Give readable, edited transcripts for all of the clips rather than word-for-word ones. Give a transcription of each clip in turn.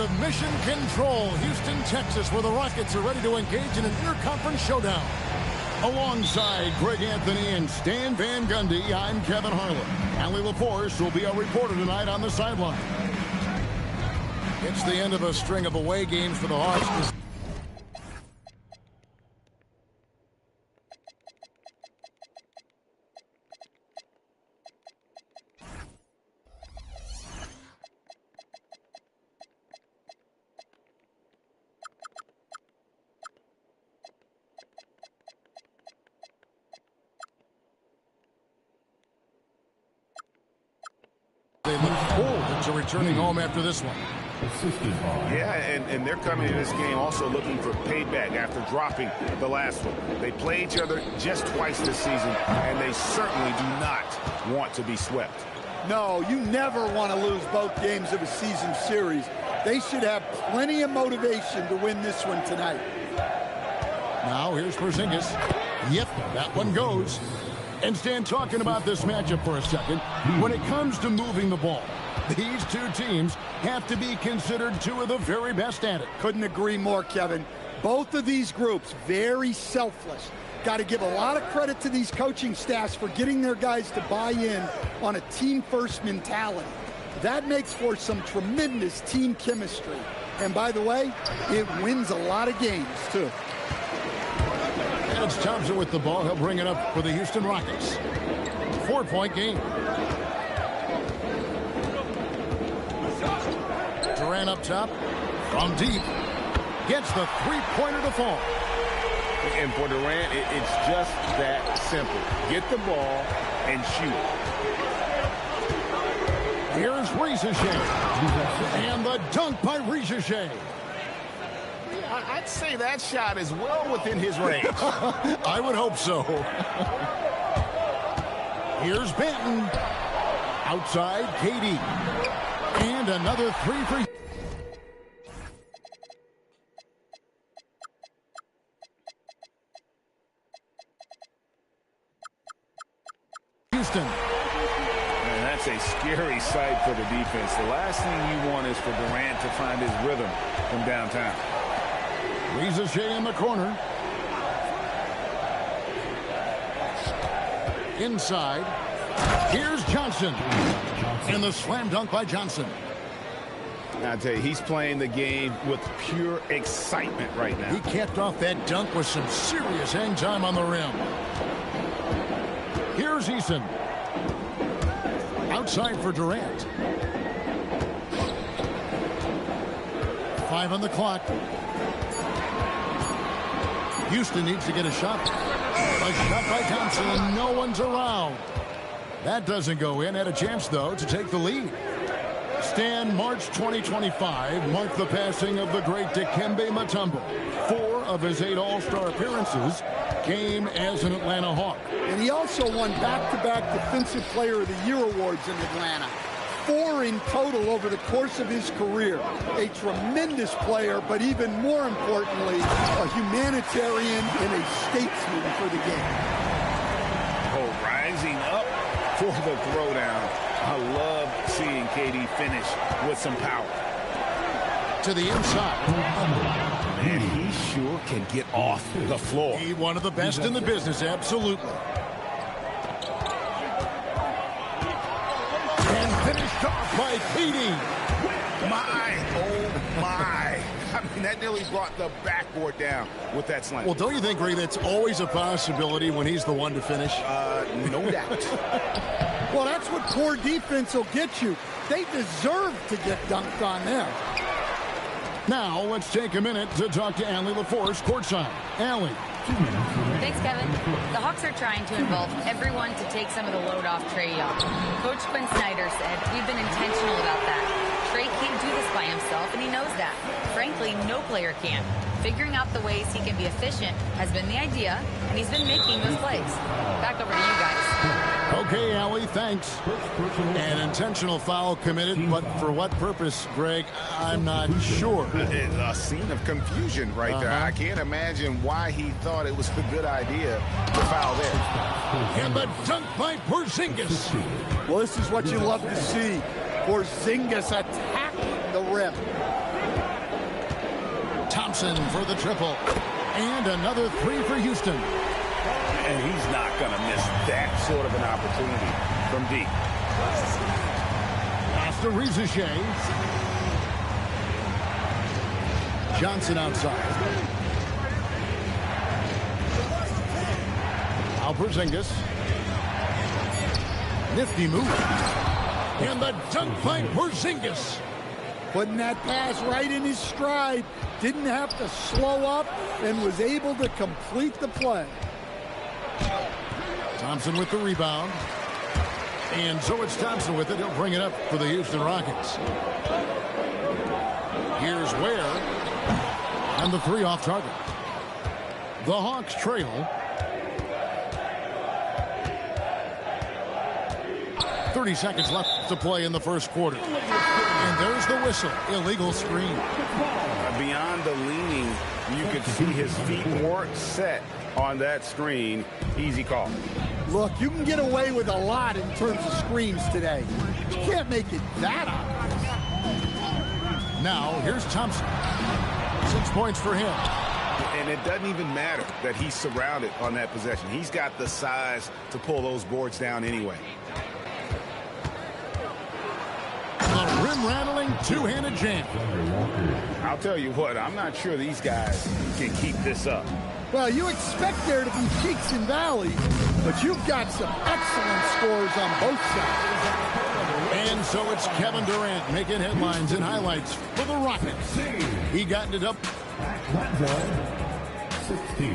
to Mission Control, Houston, Texas, where the Rockets are ready to engage in an interconference showdown. Alongside Greg Anthony and Stan Van Gundy, I'm Kevin Harlan. Allie LaForce will be our reporter tonight on the sideline. It's the end of a string of away games for the Hawks. They look forward to returning home after this one. Yeah, and they're coming in this game also looking for payback after dropping the last one. They play each other just twice this season, and they certainly do not want to be swept. No, you never want to lose both games of a season series. They should have plenty of motivation to win this one tonight. Now here's Porzingis. Yep, that one goes. And Stan, talking about this matchup for a second, when it comes to moving the ball, these two teams have to be considered two of the very best at it. Couldn't agree more, Kevin. Both of these groups, very selfless. Got to give a lot of credit to these coaching staffs for getting their guys to buy in on a team-first mentality. That makes for some tremendous team chemistry. And by the way, it wins a lot of games, too. And it's Thompson with the ball. He'll bring it up for the Houston Rockets. 4-point game. Durant up top. From deep. Gets the three-pointer to fall. And for Durant, it's just that simple. Get the ball and shoot. Here's Rizachet. And the dunk by Rizachet. I'd say that shot is well within his range. I would hope so. Here's Benton. Outside, KD. And another three for Houston. And that's a scary sight for the defense. The last thing you want is for Durant to find his rhythm from downtown. Rizachet in the corner. Inside. Here's Johnson. And the slam dunk by Johnson. I'll tell you, he's playing the game with pure excitement right now. He capped off that dunk with some serious hang time on the rim. Here's Eason. Outside for Durant. 5 on the clock. Houston needs to get a shot. A shot by Thompson, and no one's around. That doesn't go in. Had a chance, though, to take the lead. Stan, March 2025 marked the passing of the great Dikembe Mutombo. 4 of his 8 All-Star appearances came as an Atlanta Hawk. And he also won back-to-back Defensive Player of the Year awards in Atlanta. 4 in total over the course of his career. A tremendous player, but even more importantly, a humanitarian and a statesman for the game. Oh, rising up for the throwdown. I love seeing KD finish with some power. To the inside. Man, he sure can get off the floor. He's one of the best in the business, absolutely. Finished off by KD. My, oh my. I mean, that nearly brought the backboard down with that slam. Well, don't you think, Ray, that's always a possibility when he's the one to finish? No doubt. Well, that's what poor defense will get you. They deserve to get dunked on there. Now, let's take a minute to talk to Allie LaForce courtside. Allie. Thanks, Kevin. The Hawks are trying to involve everyone to take some of the load off Trae Young. Coach Quinn Snyder said, we've been intentional about that. Trae can't do this by himself, and he knows that. Frankly, no player can. Figuring out the ways he can be efficient has been the idea, and he's been making those plays. Back over to you guys. Okay, Allie, thanks. An intentional foul committed, but for what purpose, Greg? I'm not sure. It's a scene of confusion right there. I can't imagine why he thought it was a good idea to foul there. And the dunk by Porzingis. Well, this is what you love to see. Porzingis attacking the rim. Thompson for the triple. And another three for Houston. And he's not going to miss that sort of an opportunity from deep. Pass to Rizichet. Johnson outside. Porzingis. Nifty move. And the dunk by Porzingis. Putting that pass right in his stride. Didn't have to slow up and was able to complete the play. Thompson with the rebound. And so it's Thompson with it. He'll bring it up for the Houston Rockets. Here's Ware. And the three off target. The Hawks trail. 30 seconds left to play in the first quarter. And there's the whistle. Illegal screen. Beyond the leaning, you could see his feet weren't set on that screen. Easy call. Look, you can get away with a lot in terms of screens today. You can't make it that obvious. Now, here's Thompson. 6 points for him. And it doesn't even matter that he's surrounded on that possession. He's got the size to pull those boards down anyway. A rim-rattling two-handed jam. I'll tell you what, I'm not sure these guys can keep this up. Well, you expect there to be peaks and valleys, but you've got some excellent scores on both sides. And so it's Kevin Durant making headlines and highlights for the Rockets. He got it up. 16.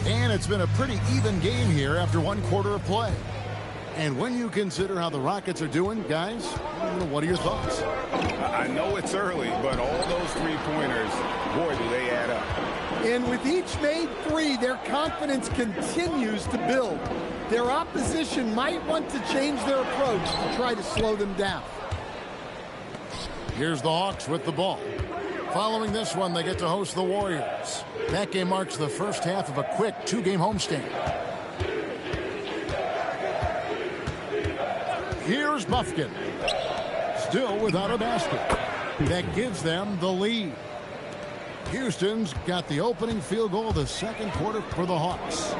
And it's been a pretty even game here after one quarter of play. And when you consider how the Rockets are doing, guys, what are your thoughts? I know it's early, but all those three-pointers, boy, do they add up. And with each made three, their confidence continues to build. Their opposition might want to change their approach to try to slow them down. Here's the Hawks with the ball. Following this one, they get to host the Warriors. That game marks the first half of a quick two-game homestand. Here's Buffkin. Still without a basket. That gives them the lead. Houston's got the opening field goal of the second quarter for the Hawks.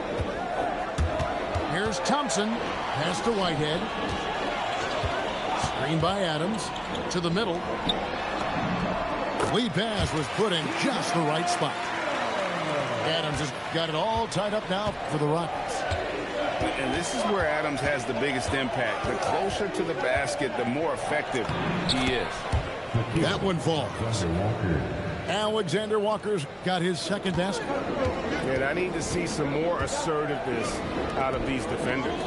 Here's Thompson. Pass to Whitehead. Screen by Adams. To the middle. Lead pass was put in just the right spot. Adams has got it all tied up now for the Rockets. And this is where Adams has the biggest impact. The closer to the basket, the more effective he is. That one falls. Alexander Walker's got his second basket. And I need to see some more assertiveness out of these defenders.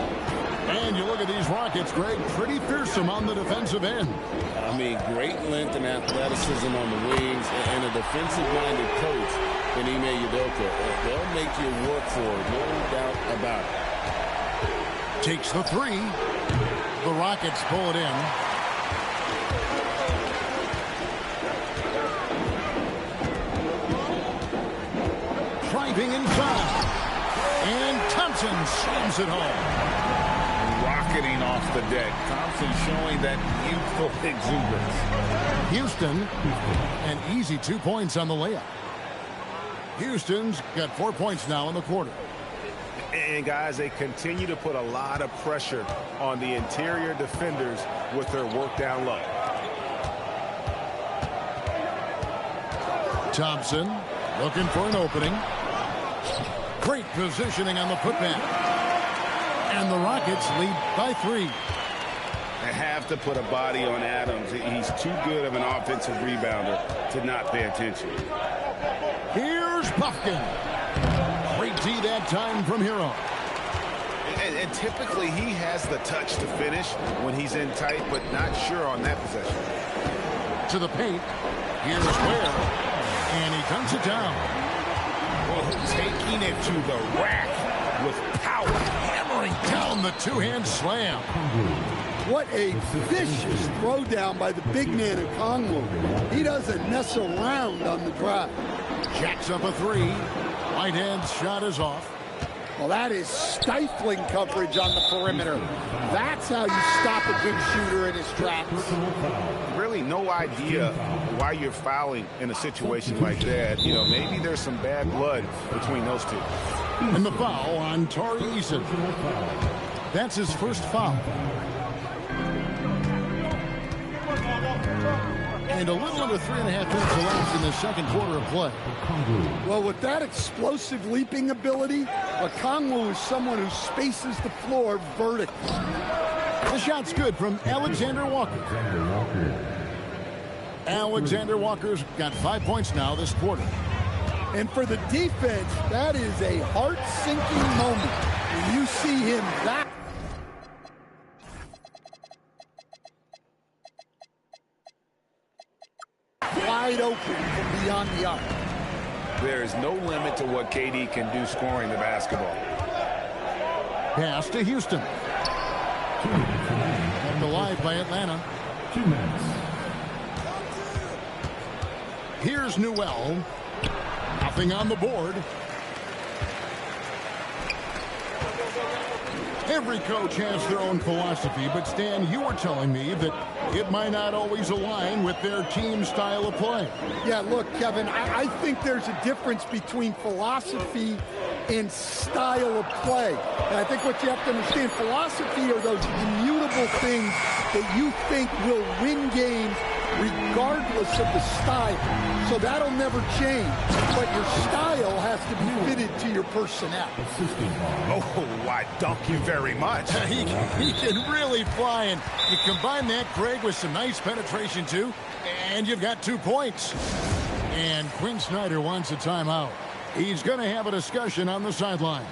And you look at these Rockets, Greg, pretty fearsome on the defensive end. I mean, great length and athleticism on the wings, and a defensive-minded coach in Ime Udoka. They'll make you work for it, no doubt about it. Takes the three. The Rockets pull it in. Driving inside. And Thompson slams it home. Rocketing off the deck. Thompson showing that youthful exuberance. Houston, an easy 2 points on the layup. Houston's got 4 points now in the quarter. And guys, they continue to put a lot of pressure on the interior defenders with their work down low. Thompson looking for an opening. Great positioning on the putback. And the Rockets lead by 3. They have to put a body on Adams. He's too good of an offensive rebounder to not pay attention. Here's Buffkin. Great D that time from Hero. And typically he has the touch to finish when he's in tight, but not sure on that possession. To the paint. Here's Ware. And he dunks it down. Well, taking it to the rack with power. Hammering down the two-hand slam. What a vicious throwdown by the big man of Kongwu. He doesn't mess around on the drive. Jacks up a three. Whitehead's shot is off. Well, that is stifling coverage on the perimeter. That's how you stop a good shooter in his tracks. Really really no idea why you're fouling in a situation like that. You know, maybe there's some bad blood between those two. And the foul on Tari Eason. That's his first foul. And a little under 3.5 minutes elapsed in the second quarter of play. Well, with that explosive leaping ability, Okongwu is someone who spaces the floor vertically. The shot's good from Alexander Walker. Alexander Walker's got 5 points now this quarter. And for the defense, that is a heart-sinking moment when you see him back. Wide open from beyond the arc. There is no limit to what KD can do scoring the basketball. Pass to Houston. Kept alive by Atlanta. 2 minutes. Here's Newell. Nothing on the board. Every coach has their own philosophy, but Stan, you were telling me that it might not always align with their team style of play. Yeah, look, Kevin, I think there's a difference between philosophy and style of play. And I think what you have to understand, philosophy are those immutable things that you think will win games regardless of the style. So that'll never change. But your style has to be fitted to your personnel. Oh, I dunk you very much. He can really fly, and you combine that, Craig, with some nice penetration, too, and you've got 2 points. And Quinn Snyder wants a timeout. He's going to have a discussion on the sideline.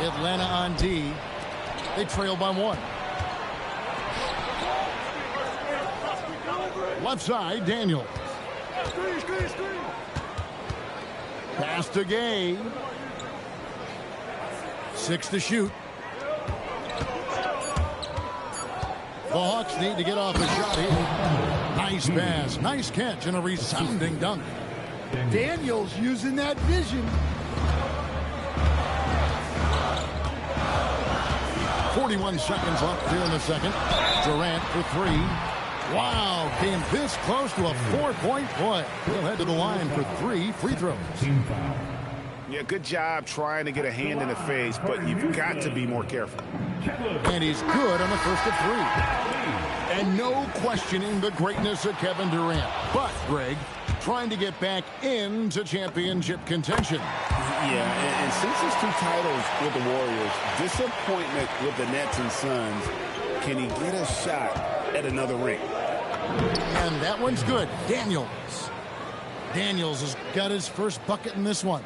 Atlanta on D. They trail by 1. Left side, Daniels. Pass to Gay. 6 to shoot. The Hawks need to get off a shot here. Nice pass, nice catch, and a resounding dunk. Daniels using that vision. 41 seconds left here in the second. Durant for 3. Wow, came this close to a 4-point play. He'll head to the line for 3 free throws. Yeah, good job trying to get a hand in the face, but you've got to be more careful. And he's good on the first of 3. And no questioning the greatness of Kevin Durant. But, Greg, trying to get back into championship contention. Yeah, and since his 2 titles with the Warriors, disappointment with the Nets and Suns, can he get a shot at another ring? And that one's good. Daniels has got his first bucket in this one.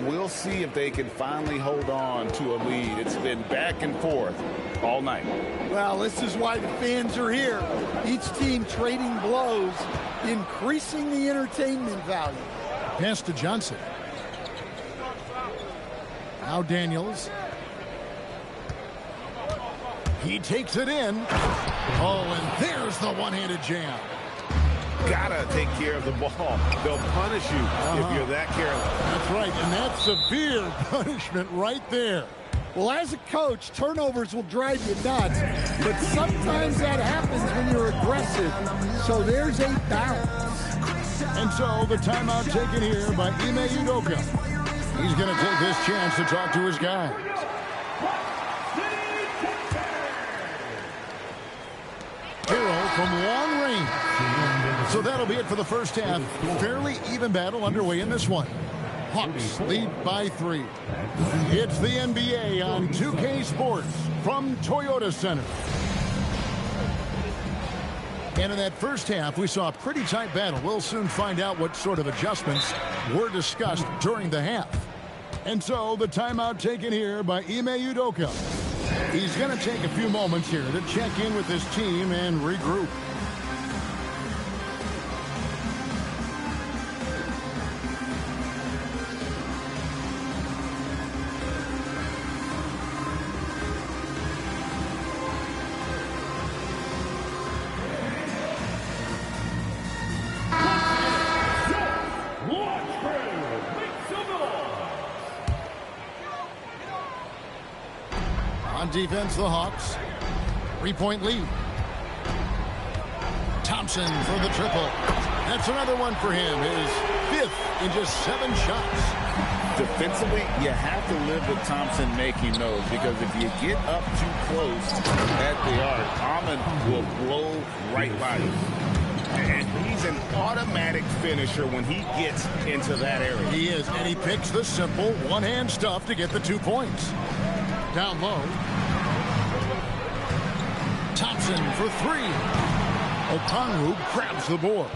We'll see if they can finally hold on to a lead. It's been back and forth all night. Well, this is why the fans are here. Each team trading blows, increasing the entertainment value. Pass to Johnson. Now Daniels. He takes it in. Oh, and there's the one-handed jam. Gotta take care of the ball. They'll punish you if you're that careless. That's right, and that's severe punishment right there. Well, as a coach, turnovers will drive you nuts, but sometimes that happens when you're aggressive. So there's a balance. And so the timeout taken here by Ime Udoka. He's going to take this chance to talk to his guys. Hero from long range. So that'll be it for the first half. Fairly even battle underway in this one. Hawks lead by 3. It's the NBA on 2K Sports from Toyota Center. And in that first half, we saw a pretty tight battle. We'll soon find out what sort of adjustments were discussed during the half. And so the timeout taken here by Ime Udoka. He's going to take a few moments here to check in with his team and regroup. On defense, the Hawks. 3-point lead. Thompson for the triple. That's another one for him. His 5th in just 7 shots. Defensively, you have to live with Thompson making those, because if you get up too close at the arc, Ahmed will blow right by you. And he's an automatic finisher when he gets into that area. He is, and he picks the simple one-hand stuff to get the 2 points. Down low. Thompson for 3. Okongwu grabs the board.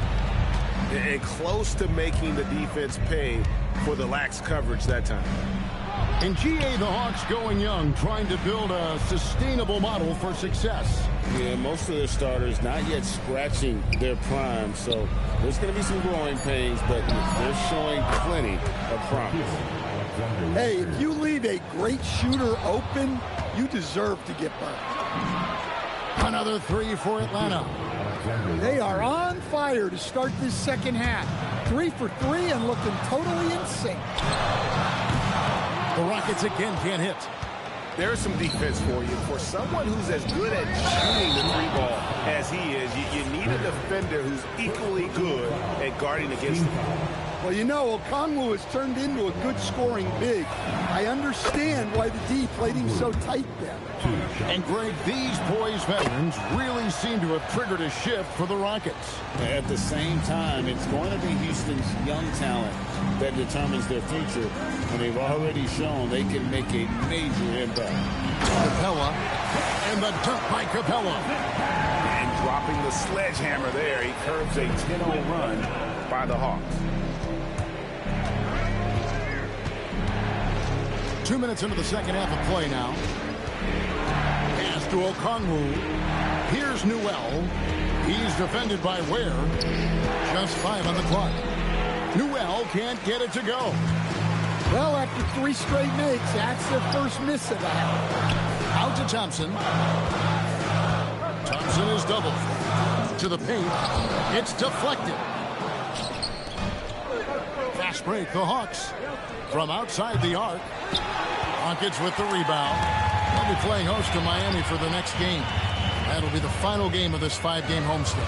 And close to making the defense pay for the lax coverage that time. In GA, the Hawks going young, trying to build a sustainable model for success. Yeah, most of their starters not yet scratching their prime, so there's going to be some growing pains, but they're showing plenty of promise. Hey, if you leave a great shooter open, you deserve to get burned. Another 3 for Atlanta. They are on fire to start this second half. 3 for 3 and looking totally in sync. The Rockets again can't hit. There's some defense for you. For someone who's as good at shooting the 3-ball as he is, you need a defender who's equally good at guarding against him. Well, you know, Okongwu has turned into a good scoring big. I understand why the D played him so tight there. And Greg, these boys veterans really seem to have triggered a shift for the Rockets. At the same time, it's going to be Houston's young talent that determines their future, and they've already shown they can make a major impact. Capella, and the dunk by Capella. And dropping the sledgehammer there, he curves a 10-0 run by the Hawks. 2 minutes into the second half of play now. Pass to Okongwu. Here's Newell. He's defended by Ware. Just 5 on the clock. Newell can't get it to go. Well, after 3 straight makes, that's their first miss of that. Out to Thompson. Thompson is doubled. To the paint. It's deflected. Fast break, the Hawks. From outside the arc. Rockets with the rebound. They'll be playing host to Miami for the next game. That'll be the final game of this 5-game homestand.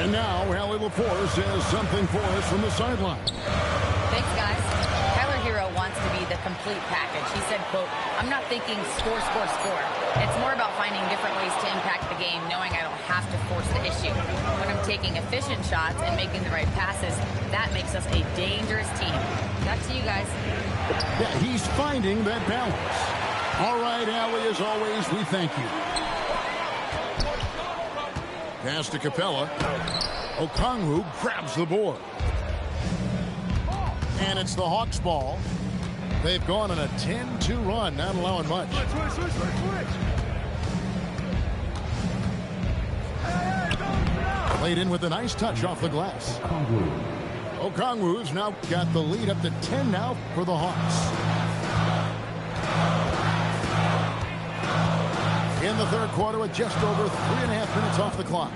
And now, Allie Laporte says something for us from the sideline. Thanks, guys. Tyler Hero wants to be the complete package. He said, quote, "I'm not thinking score, score, score. It's more about finding different ways to impact the game, knowing I don't have to force the issue. When I'm taking efficient shots and making the right passes, that makes us a dangerous team." Back to you guys. Yeah, he's finding that balance. All right, Allie, as always, we thank you. Pass to Capella. Okongwu grabs the board. And it's the Hawks' ball. They've gone on a 10-2 run, not allowing much. Played in with a nice touch off the glass. Okongwu's now got the lead up to 10 now for the Hawks. In the third quarter with just over 3.5 minutes off the clock.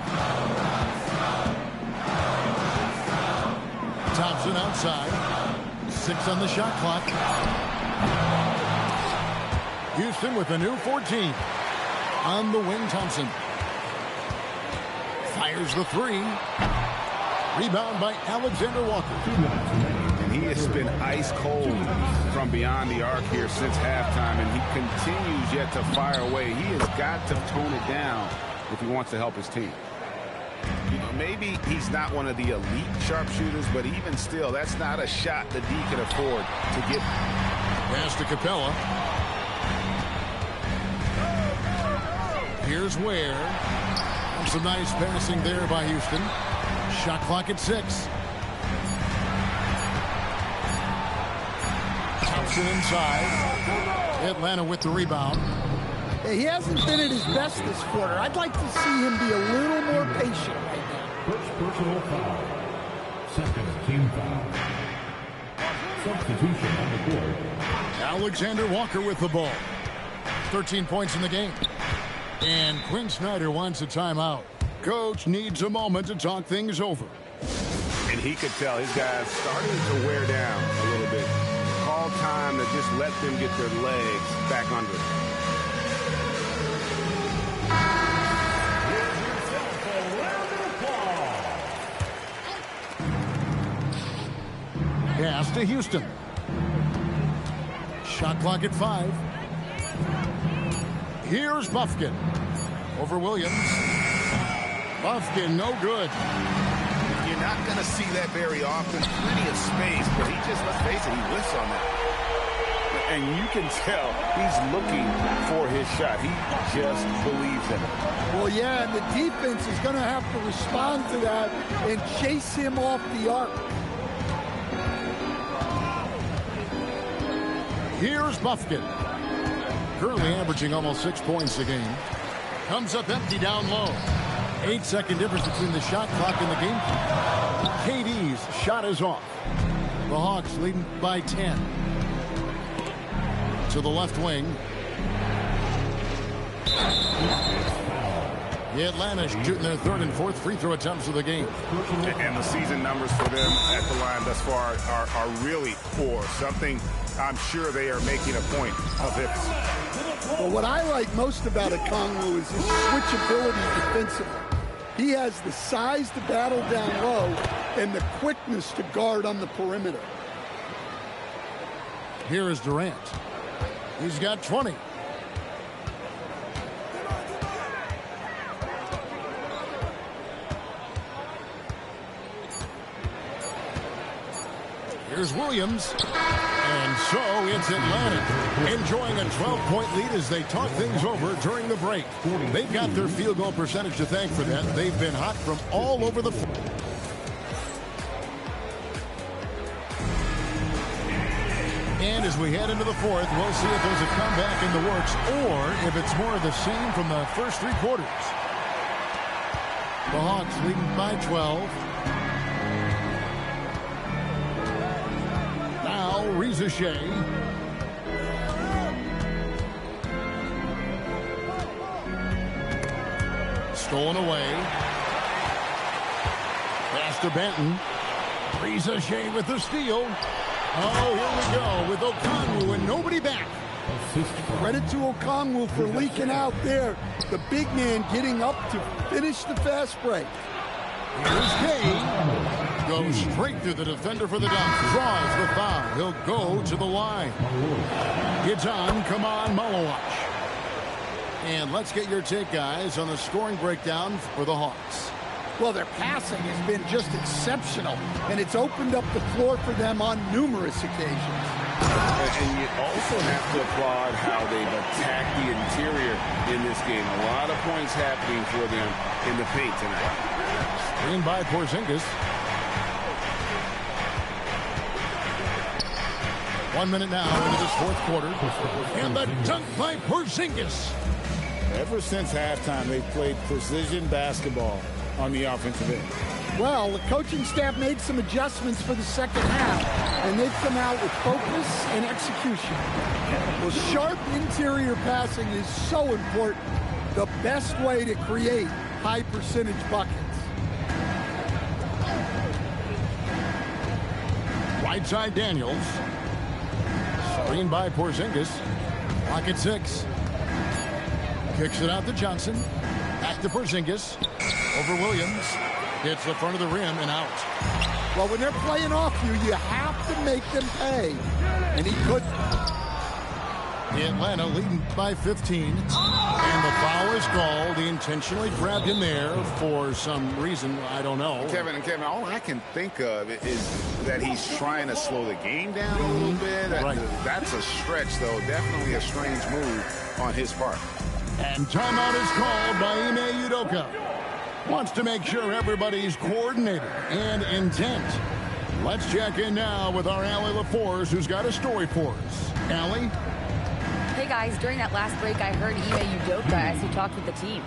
Thompson outside. 6 on the shot clock. Houston with a new 14. On the wing, Thompson. Fires the 3. Rebound by Alexander Walker. And he has been ice cold from beyond the arc here since halftime, and he continues yet to fire away. He has got to tone it down if he wants to help his team. You know, maybe he's not one of the elite sharpshooters, but even still, that's not a shot the D can afford to get. Pass to Capella. Here's Ware. Some nice passing there by Houston. Shot clock at 6. Thompson inside. Atlanta with the rebound. He hasn't been at his best this quarter. I'd like to see him be a little more patient right now. First personal foul. Second team foul. Substitution on the court. Alexander Walker with the ball. 13 points in the game. And Quinn Snyder wants a timeout. Coach needs a moment to talk things over. And he could tell his guys starting to wear down a little bit. Call time to just let them get their legs back under them. Pass to Houston. Shot clock at 5. Here's Buffkin. Over Williams. Buffkin, no good. You're not going to see that very often. Plenty of space, but he just, let's face it, he whiffs on that. And you can tell he's looking for his shot. He just believes in it. Well, yeah, and the defense is going to have to respond to that and chase him off the arc. Here's Buffkin. Currently averaging almost 6 points a game. Comes up empty down low. 8-second difference between the shot clock and the game clock. KD's shot is off. The Hawks leading by 10. To the left wing. The Atlanta shooting their third and fourth free throw attempts of the game. And the season numbers for them at the line thus far are really poor. Something I'm sure they are making a point of it. Well, what I like most about Okongwu is his switchability defensively. He has the size to battle down low and the quickness to guard on the perimeter. Here is Durant. He's got 20. Here's Williams. And so it's Atlanta enjoying a 12-point lead as they talk things over during the break. They've got their field goal percentage to thank for that. They've been hot from all over the floor. And as we head into the fourth, we'll see if there's a comeback in the works or if it's more of the same from the first 3 quarters. The Hawks leading by 12. Now, Reza Shea. Stolen away. Pass to Benton. Reza Shea with the steal. Oh, here we go with Okongwu and nobody back. Credit to Okongwu for leaking out there. The big man getting up to finish the fast break. Here's Kay. Goes straight through the defender for the dunk. Draws the foul. He'll go to the line. Gets on. Come on, Malawach. And let's get your take, guys, on the scoring breakdown for the Hawks. Well, their passing has been just exceptional, and it's opened up the floor for them on numerous occasions. And you also have to applaud how they've attacked the interior in this game. A lot of points happening for them in the paint tonight. Screen by Porzingis. 1 minute now into this fourth quarter. And the dunk by Porzingis. Ever since halftime, they've played precision basketball on the offensive end. Well, the coaching staff made some adjustments for the second half, and they've come out with focus and execution. Well, sharp interior passing is so important. The best way to create high percentage buckets. Right side Daniels. Screen by Porzingis. Clock at 6. Kicks it out to Johnson. Back to Porzingis. Over Williams. Hits the front of the rim and out. Well, when they're playing off you, you have to make them pay. And he couldn't. Atlanta leading by 15. And the foul is called. He intentionally grabbed him there for some reason. I don't know. Kevin, all I can think of is that he's trying to slow the game down a little bit. Right. That's a stretch, though. Definitely a strange move on his part. And timeout is called by Ime Udoka. Wants to make sure everybody's coordinated and intent. Let's check in now with our Allie LaForce, who's got a story for us. Allie? Hey, guys. During that last break, I heard Ime Udoka as he talked with the team.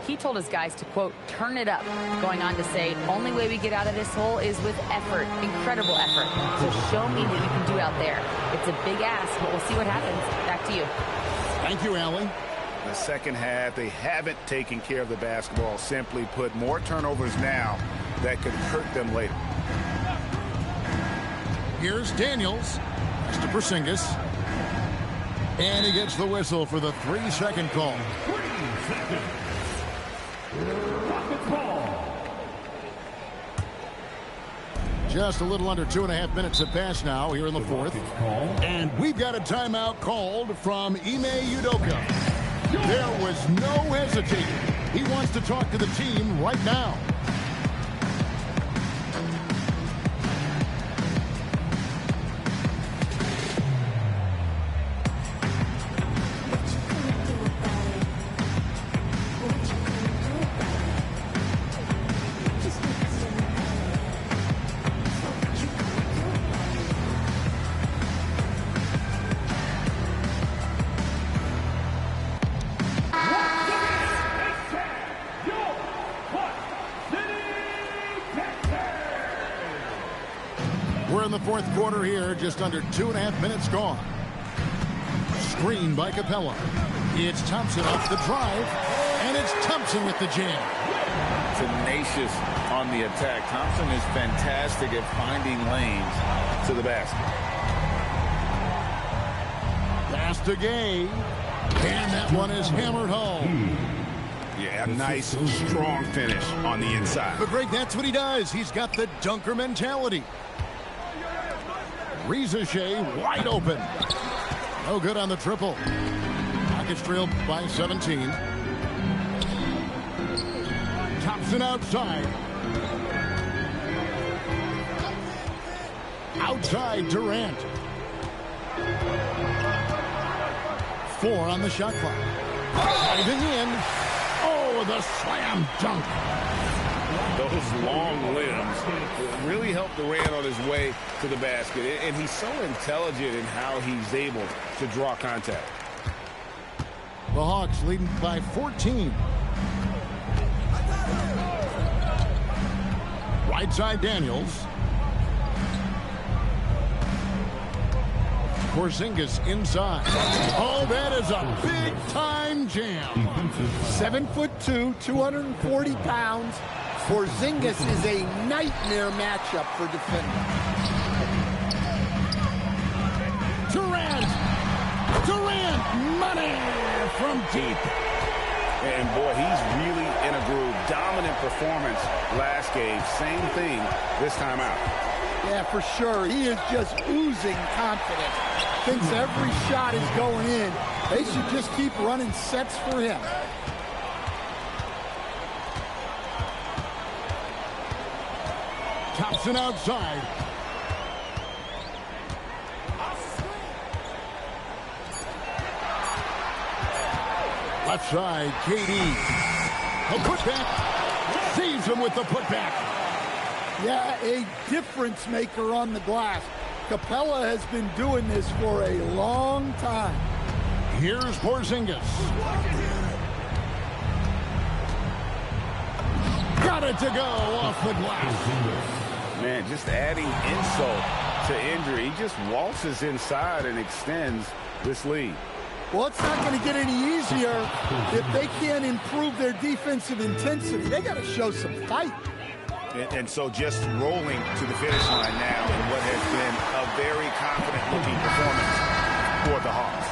He told his guys to, quote, turn it up, going on to say, only way we get out of this hole is with effort, incredible effort. So show me what you can do out there. It's a big ask, but we'll see what happens. Back to you. Thank you, Allie. The second half, they haven't taken care of the basketball. Simply put, more turnovers now that could hurt them later. Here's Daniels. Pass to Porzingis. And he gets the whistle for the 3-second call. 3 seconds. Rockets ball. Just a little under 2.5 minutes have passed now here in the fourth. And we've got a timeout called from Ime Udoka. There was no hesitating. He wants to talk to the team right now. We're in the fourth quarter here, just under 2.5 minutes gone. Screen by Capella. It's Thompson off the drive, and it's Thompson with the jam. Tenacious on the attack. Thompson is fantastic at finding lanes to the basket. Pass to Gay, and that one is hammered home. Yeah, a nice, strong finish on the inside. But Greg, that's what he does. He's got the dunker mentality. Rizachet wide open. No good on the triple. Rockets trailed by 17. Thompson outside. Outside Durant. 4 on the shot clock. Driving in. Oh, the slam dunk. Those long limbs really helped Durant on his way to the basket. And he's so intelligent in how he's able to draw contact. The Hawks leading by 14. Right side Daniels. Porzingis inside. Oh, that is a big-time jam. 7'2", 240 pounds. Porzingis is a nightmare matchup for defenders. Durant, money from deep. And boy, he's really in a groove. Dominant performance last game. Same thing this time out. Yeah, for sure. He is just oozing confidence. Thinks every shot is going in. They should just keep running sets for him. Thompson outside. Left side, KD. A putback. Saves him with the putback. Yeah, a difference maker on the glass. Capella has been doing this for a long time. Here's Porzingis. Got it to go off the glass. Man, just adding insult to injury. He just waltzes inside and extends this lead. Well, it's not going to get any easier if they can't improve their defensive intensity. They got to show some fight. And so just rolling to the finish line now in what has been a very confident-looking performance for the Hawks.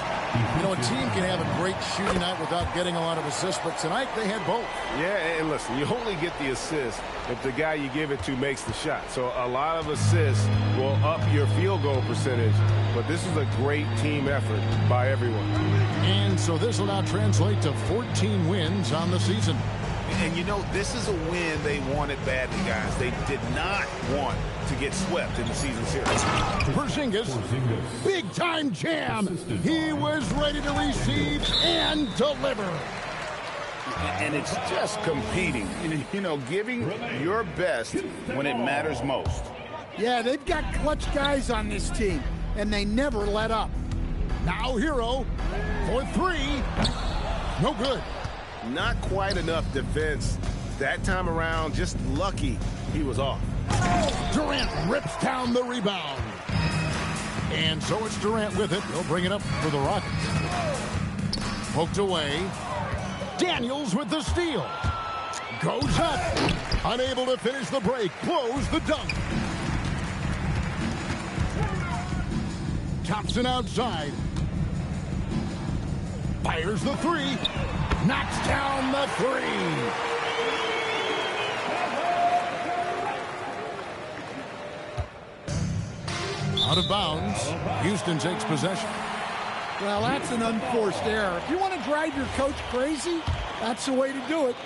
You know, a team can have a great shooting night without getting a lot of assists, but tonight they had both. Yeah, and listen, you only get the assist if the guy you give it to makes the shot. So a lot of assists will up your field goal percentage, but this is a great team effort by everyone. And so this will now translate to 14 wins on the season. And you know, this is a win they wanted badly, guys. They did not want to get swept in the season series. Porzingis, big-time jam. He was ready to receive and deliver. And it's just competing, you know, giving your best when it matters most. Yeah, they've got clutch guys on this team, and they never let up. Now Hero for three. No good. Not quite enough defense that time around. Just lucky he was off. Durant rips down the rebound. And so it's Durant with it. He'll bring it up for the Rockets. Poked away. Daniels with the steal. Goes up. Unable to finish the break. Blows the dunk. Thompson outside. Fires the three. Knocks down the three. Out of bounds. Houston takes possession. Well, that's an unforced error. If you want to drive your coach crazy, that's the way to do it.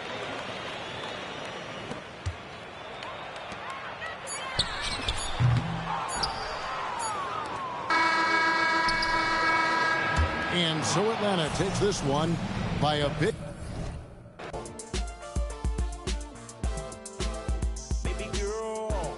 And so Atlanta takes this one by a bit. Baby girl.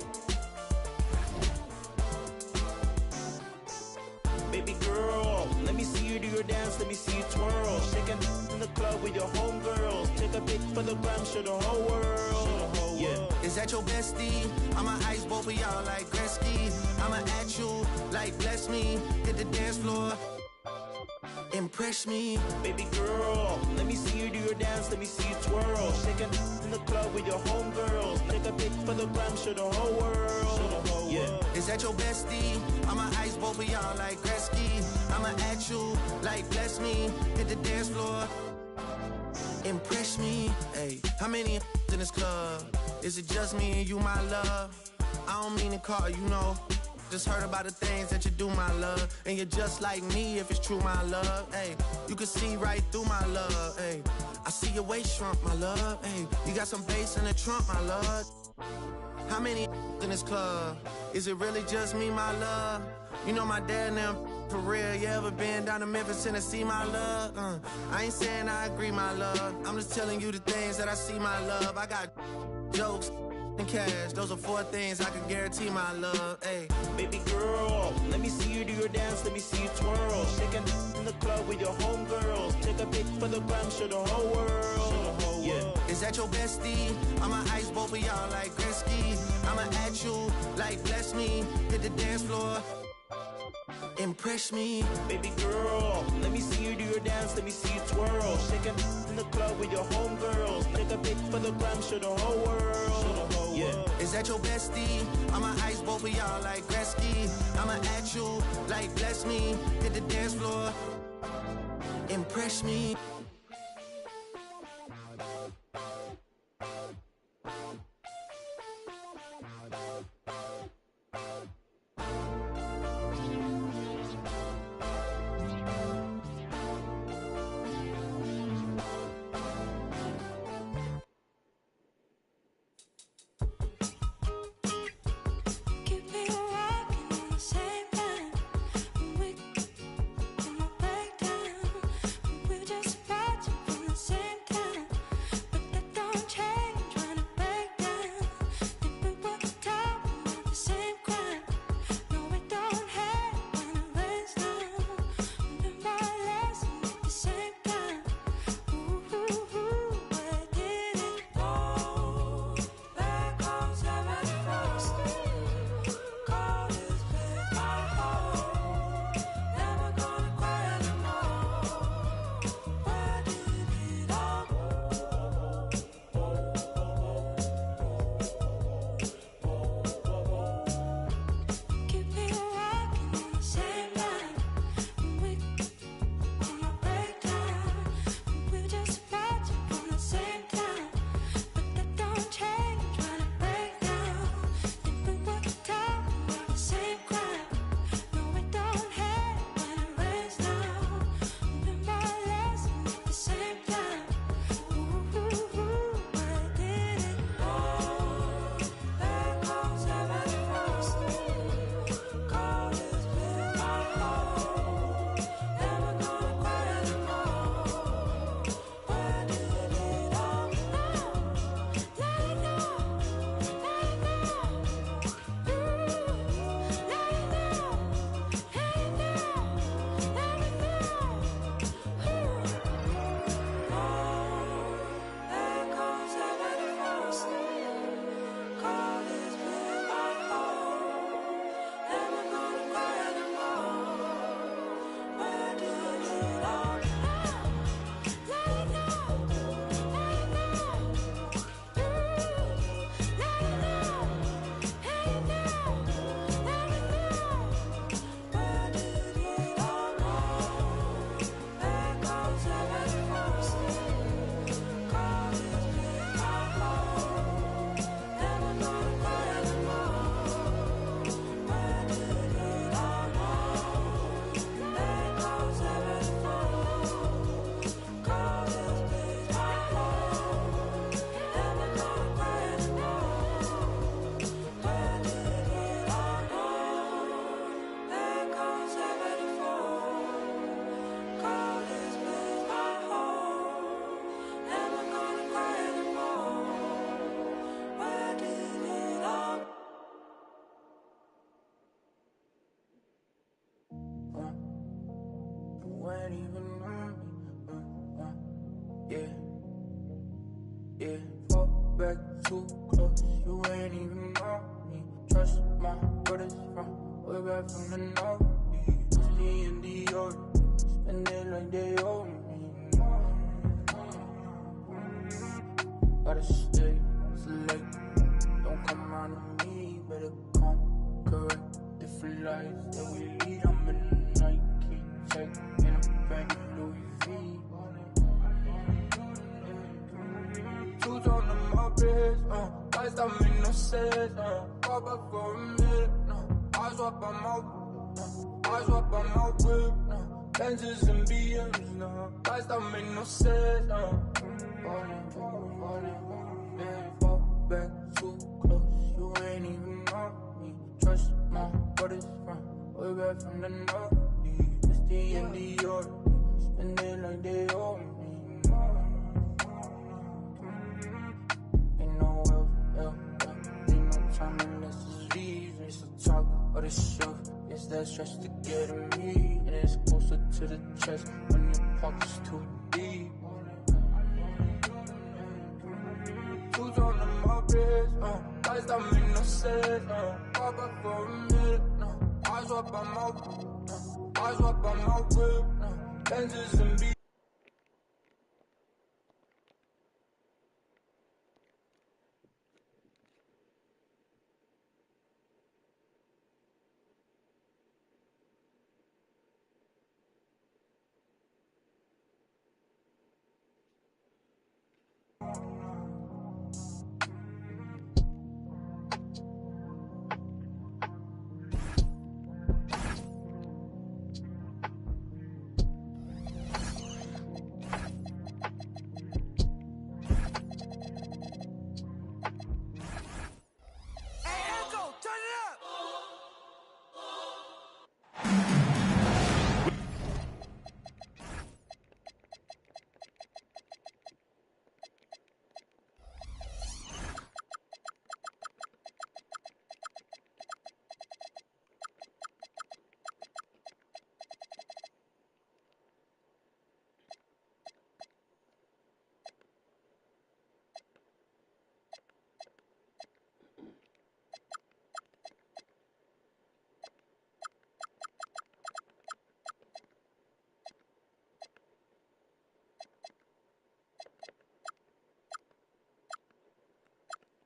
Baby girl. Let me see you do your dance. Let me see you twirl. Shaking in the club with your homegirls. Take a pic for the gram. Show the whole world. Yeah. Is that your bestie? I'ma ice both of y'all like Gretzky. I'ma at you like bless me. Hit the dance floor. Impress me. Baby girl, let me see you do your dance, let me see you twirl. Shaking in the club with your homegirls. Take a pic for the gram, show the whole world. Yeah. Is that your bestie? I'ma ice both of y'all like Gretzky. I'ma at you like bless me. Hit the dance floor. Impress me. Hey, how many in this club? Is it just me and you, my love? I don't mean to call you, know. Just heard about the things that you do, my love. And you're just like me if it's true, my love. Hey, you can see right through my love. Hey, I see your waist shrunk, my love. Hey, you got some bass in the trunk, my love. How many in this club? Is it really just me, my love? You know my dad and them for real. You ever been down to Memphis, Tennessee, my love? I ain't saying I agree, my love. I'm just telling you the things that I see, my love. I got jokes and cash. Those are 4 things I can guarantee, my love. Hey, baby girl, let me see you do your dance, let me see you twirl. Shaking in the club with your homegirls. Take a pic for the gram, show the whole world. Yeah. Is that your bestie? I'ma ice both of y'all like Gretzky. I'ma at you like bless me. Hit the dance floor. Impress me. Baby girl, let me see you do your dance, let me see you twirl. Shaking in the club with your homegirls. Take a pic for the gram, show the whole world. Yeah. Is that your bestie? I'ma ice both of y'all like Gretzky. I'ma at you like bless me. Hit the dance floor. Impress me. Just ain't even on me. Yeah, fall back too close, you ain't even on me. Trust my brothers from way back from the north. It's me and Dior, spend it like they owe me. Gotta stay select, don't come around to me, better come correct. Different lives that we lead, I'm in the Nike check, and I'm back in Louis V. Two tone on my wrist, lights that make no sense, fall back for a minute, eyes up on my whip, lenses and BMs, lights that make no sense, fall back too close, you ain't even on me. Trust my brothers from way back from the north. It's the and Dior, spend it like they owe me. Ain't no else, ain't no time unless it's leave. It's the top of the shelf, it's that stretch to get at me. And it's closer to the chest when the pocket's too deep. Two tone on my wrist, lights that make no sense, fall back for a minute, eyes up on my whip, lenses and beat.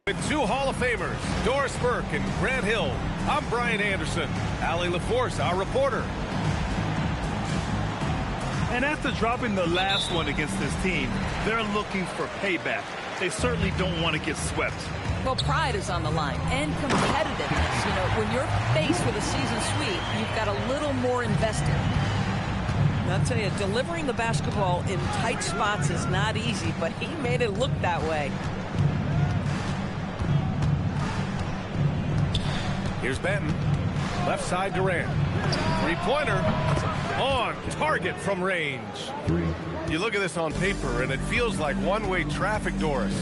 With two Hall of Famers, Doris Burke and Grant Hill, I'm Brian Anderson. Allie LaForce, our reporter. And after dropping the last one against this team, they're looking for payback. They certainly don't want to get swept. Well, pride is on the line and competitiveness. You know, when you're faced with a season sweep, you've got a little more invested. I'll tell you, delivering the basketball in tight spots is not easy, but he made it look that way. Here's Benton. Left side Durant. Three-pointer on target from range. You look at this on paper, and it feels like one-way traffic, Doris.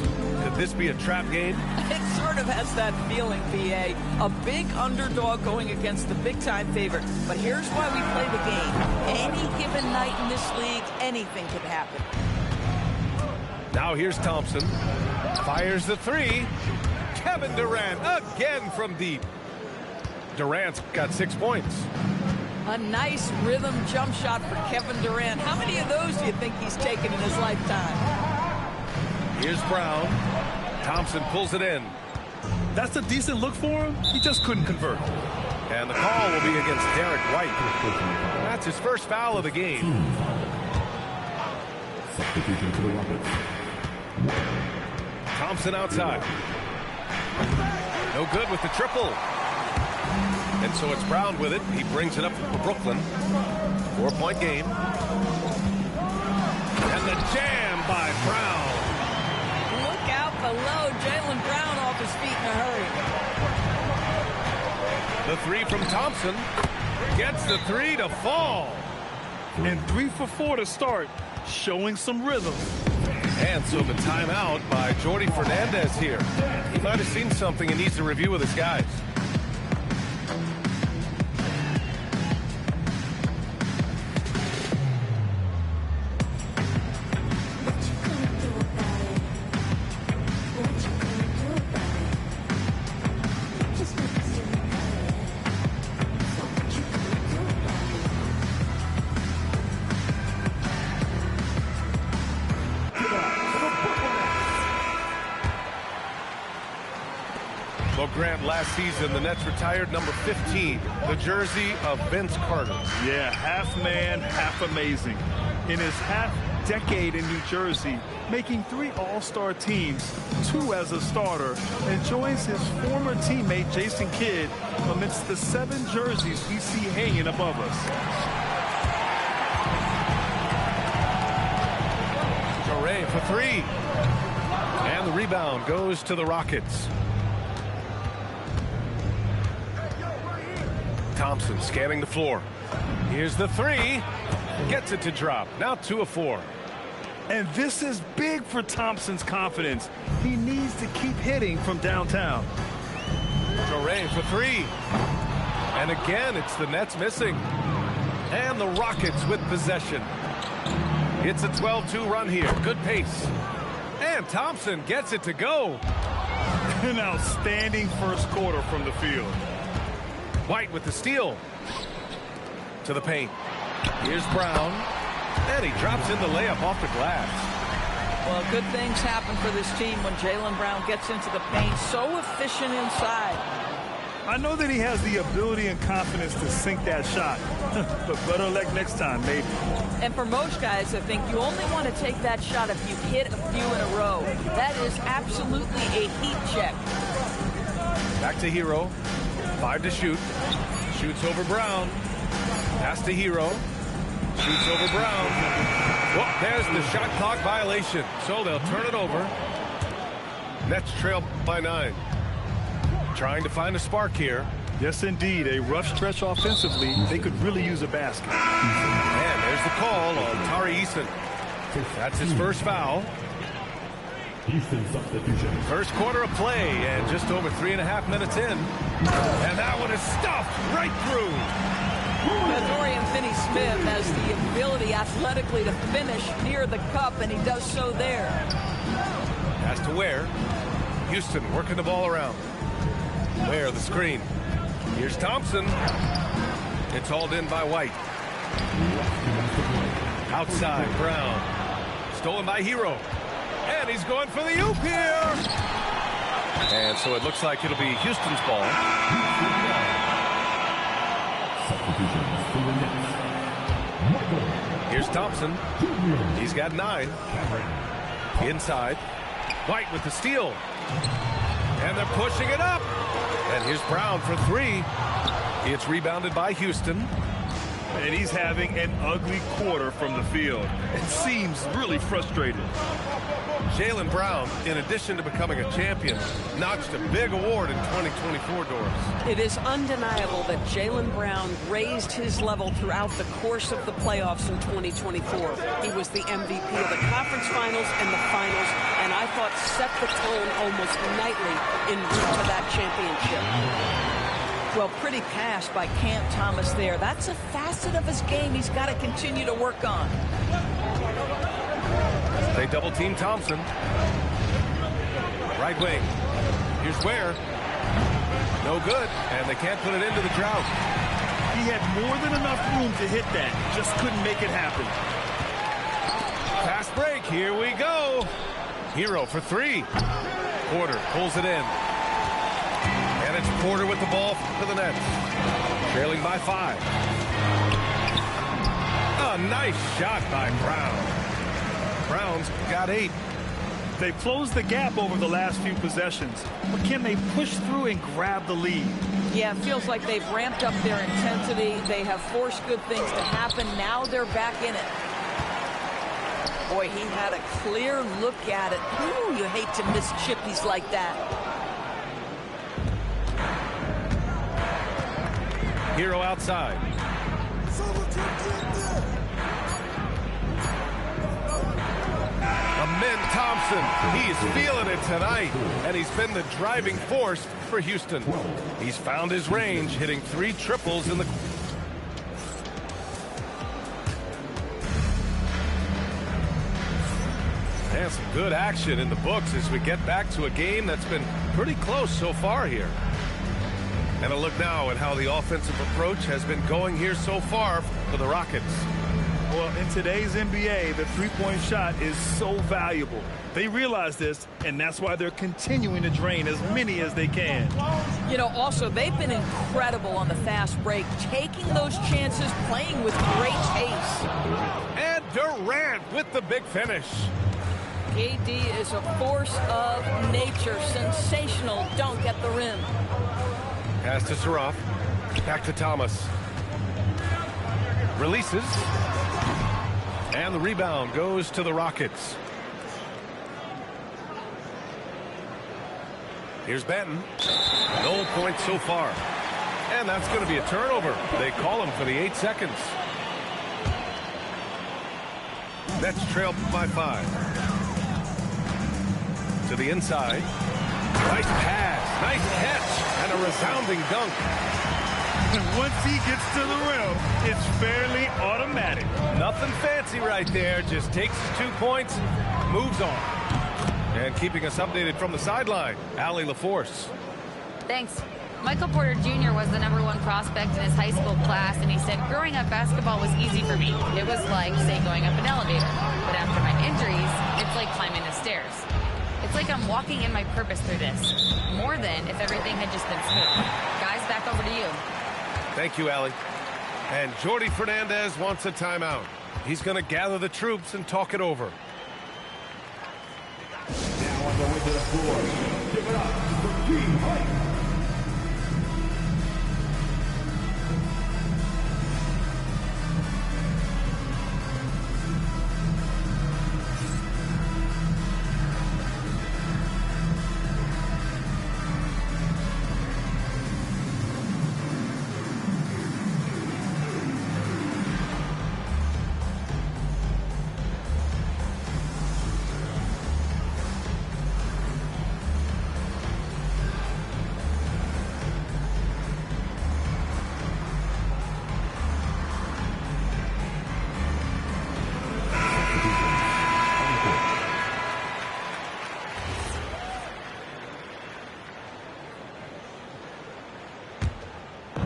Could this be a trap game? It sort of has that feeling, VA. A big underdog going against the big-time favorite. But here's why we play the game. Any given night in this league, anything could happen. Now here's Thompson. Fires the three. Kevin Durant again from deep. Durant's got 6 points. A nice rhythm jump shot for Kevin Durant. How many of those do you think he's taken in his lifetime? Here's Brown. Thompson pulls it in. That's a decent look for him. He just couldn't convert. And the call will be against Derek White. That's his first foul of the game. Thompson outside. No good with the triple. And so it's Brown with it. He brings it up for Brooklyn. 4-point game. And the jam by Brown. Look out below. Jaylen Brown off his feet in a hurry. The three from Thompson. Gets the three to fall. And 3 for 4 to start. Showing some rhythm. And so the timeout by Jordi Fernandez here. He might have seen something and needs to review with his guys. last season, the Nets retired number 15, the jersey of Vince Carter. Yeah, half man, half amazing. In his half-decade in New Jersey, making 3 All-Star teams, 2 as a starter, and joins his former teammate Jason Kidd amidst the 7 jerseys we see hanging above us. Ray for 3. And the rebound goes to the Rockets. Thompson scanning the floor. Here's the 3. Gets it to drop. Now 2 of 4. And this is big for Thompson's confidence. He needs to keep hitting from downtown. Ray for 3. And again, it's the Nets missing. And the Rockets with possession. It's a 12-2 run here. Good pace. And Thompson gets it to go. An outstanding first quarter from the field. White with the steal. To the paint. Here's Brown. And he drops in the layup off the glass. Well, good things happen for this team when Jaylen Brown gets into the paint. So efficient inside. I know that he has the ability and confidence to sink that shot. But better luck next time, maybe. And for most guys, I think you only want to take that shot if you hit a few in a row. That is absolutely a heat check. Back to Hero. 5 to shoot. Shoots over Brown. Pass to Hero. Shoots over Brown. Well, there's the shot clock violation. So they'll turn it over. Nets trail by 9. Trying to find a spark here. Yes, indeed. A rough stretch offensively. They could really use a basket. And there's the call on Tari Eason. That's his first foul. First quarter of play and just over 3.5 minutes in. And that one is stuffed right through. Dorian Finney-Smith has the ability athletically to finish near the cup, and he does so there. Has to Ware. Houston working the ball around. Ware the screen. Here's Thompson. It's hauled in by White. Outside, Brown. Stolen by Hero. And he's going for the oop here. And so it looks like it'll be Houston's ball. Here's Thompson. He's got 9. Inside. White with the steal. And they're pushing it up. And here's Brown for 3. It's rebounded by Houston. And he's having an ugly quarter from the field. It seems really frustrated. Jaylen Brown, in addition to becoming a champion, notched a big award in 2024, Doris. It is undeniable that Jaylen Brown raised his level throughout the course of the playoffs in 2024. He was the MVP of the conference finals and the finals, and I thought set the tone almost nightly en route to that championship. Well, pretty pass by Cam Thomas there. That's a facet of his game he's got to continue to work on. They double team Thompson. Right wing. Here's Ware. No good. And they can't put it into the drought. He had more than enough room to hit that. Just couldn't make it happen. Fast break. Here we go. Hero for 3. Porter pulls it in. And it's Porter with the ball for the Nets. Trailing by 5. A nice shot by Brown. Brown's got 8. They've closed the gap over the last few possessions, but can they push through and grab the lead? Yeah, it feels like they've ramped up their intensity. They have forced good things to happen. Now they're back in it. Boy, he had a clear look at it. Ooh, you hate to miss chippies like that. Hero outside. Amin Thompson, he's feeling it tonight, and he's been the driving force for Houston. He's found his range, hitting 3 triples in the... And some good action in the books as we get back to a game that's been pretty close so far here. And a look now at how the offensive approach has been going here so far for the Rockets. Well, in today's NBA, the three-point shot is so valuable. They realize this, and that's why they're continuing to drain as many as they can. You know, also, they've been incredible on the fast break, taking those chances, playing with great pace. And Durant with the big finish. KD is a force of nature. Sensational dunk at the rim. Pass to Saraf. Back to Thomas. Releases. And the rebound goes to the Rockets. Here's Benton. No points so far. And that's going to be a turnover. They call him for the 8 seconds. Nets trail by 5. To the inside. Nice pass. Nice catch. And a resounding dunk. And once he gets to the rim, it's fairly automatic. Nothing fancy right there. Just takes his 2 points, moves on. And keeping us updated from the sideline, Allie LaForce. Thanks. Michael Porter Jr. was the #1 prospect in his high school class, and he said, growing up, basketball was easy for me. It was like, say, going up an elevator. But after my injuries, it's like climbing the stairs. It's like I'm walking in my purpose through this, more than if everything had just been smooth. Guys, back over to you. Thank you, Allie. And Jordi Fernandez wants a timeout. He's going to gather the troops and talk it over. Now on the way to the floor. Give it up for Team Fight.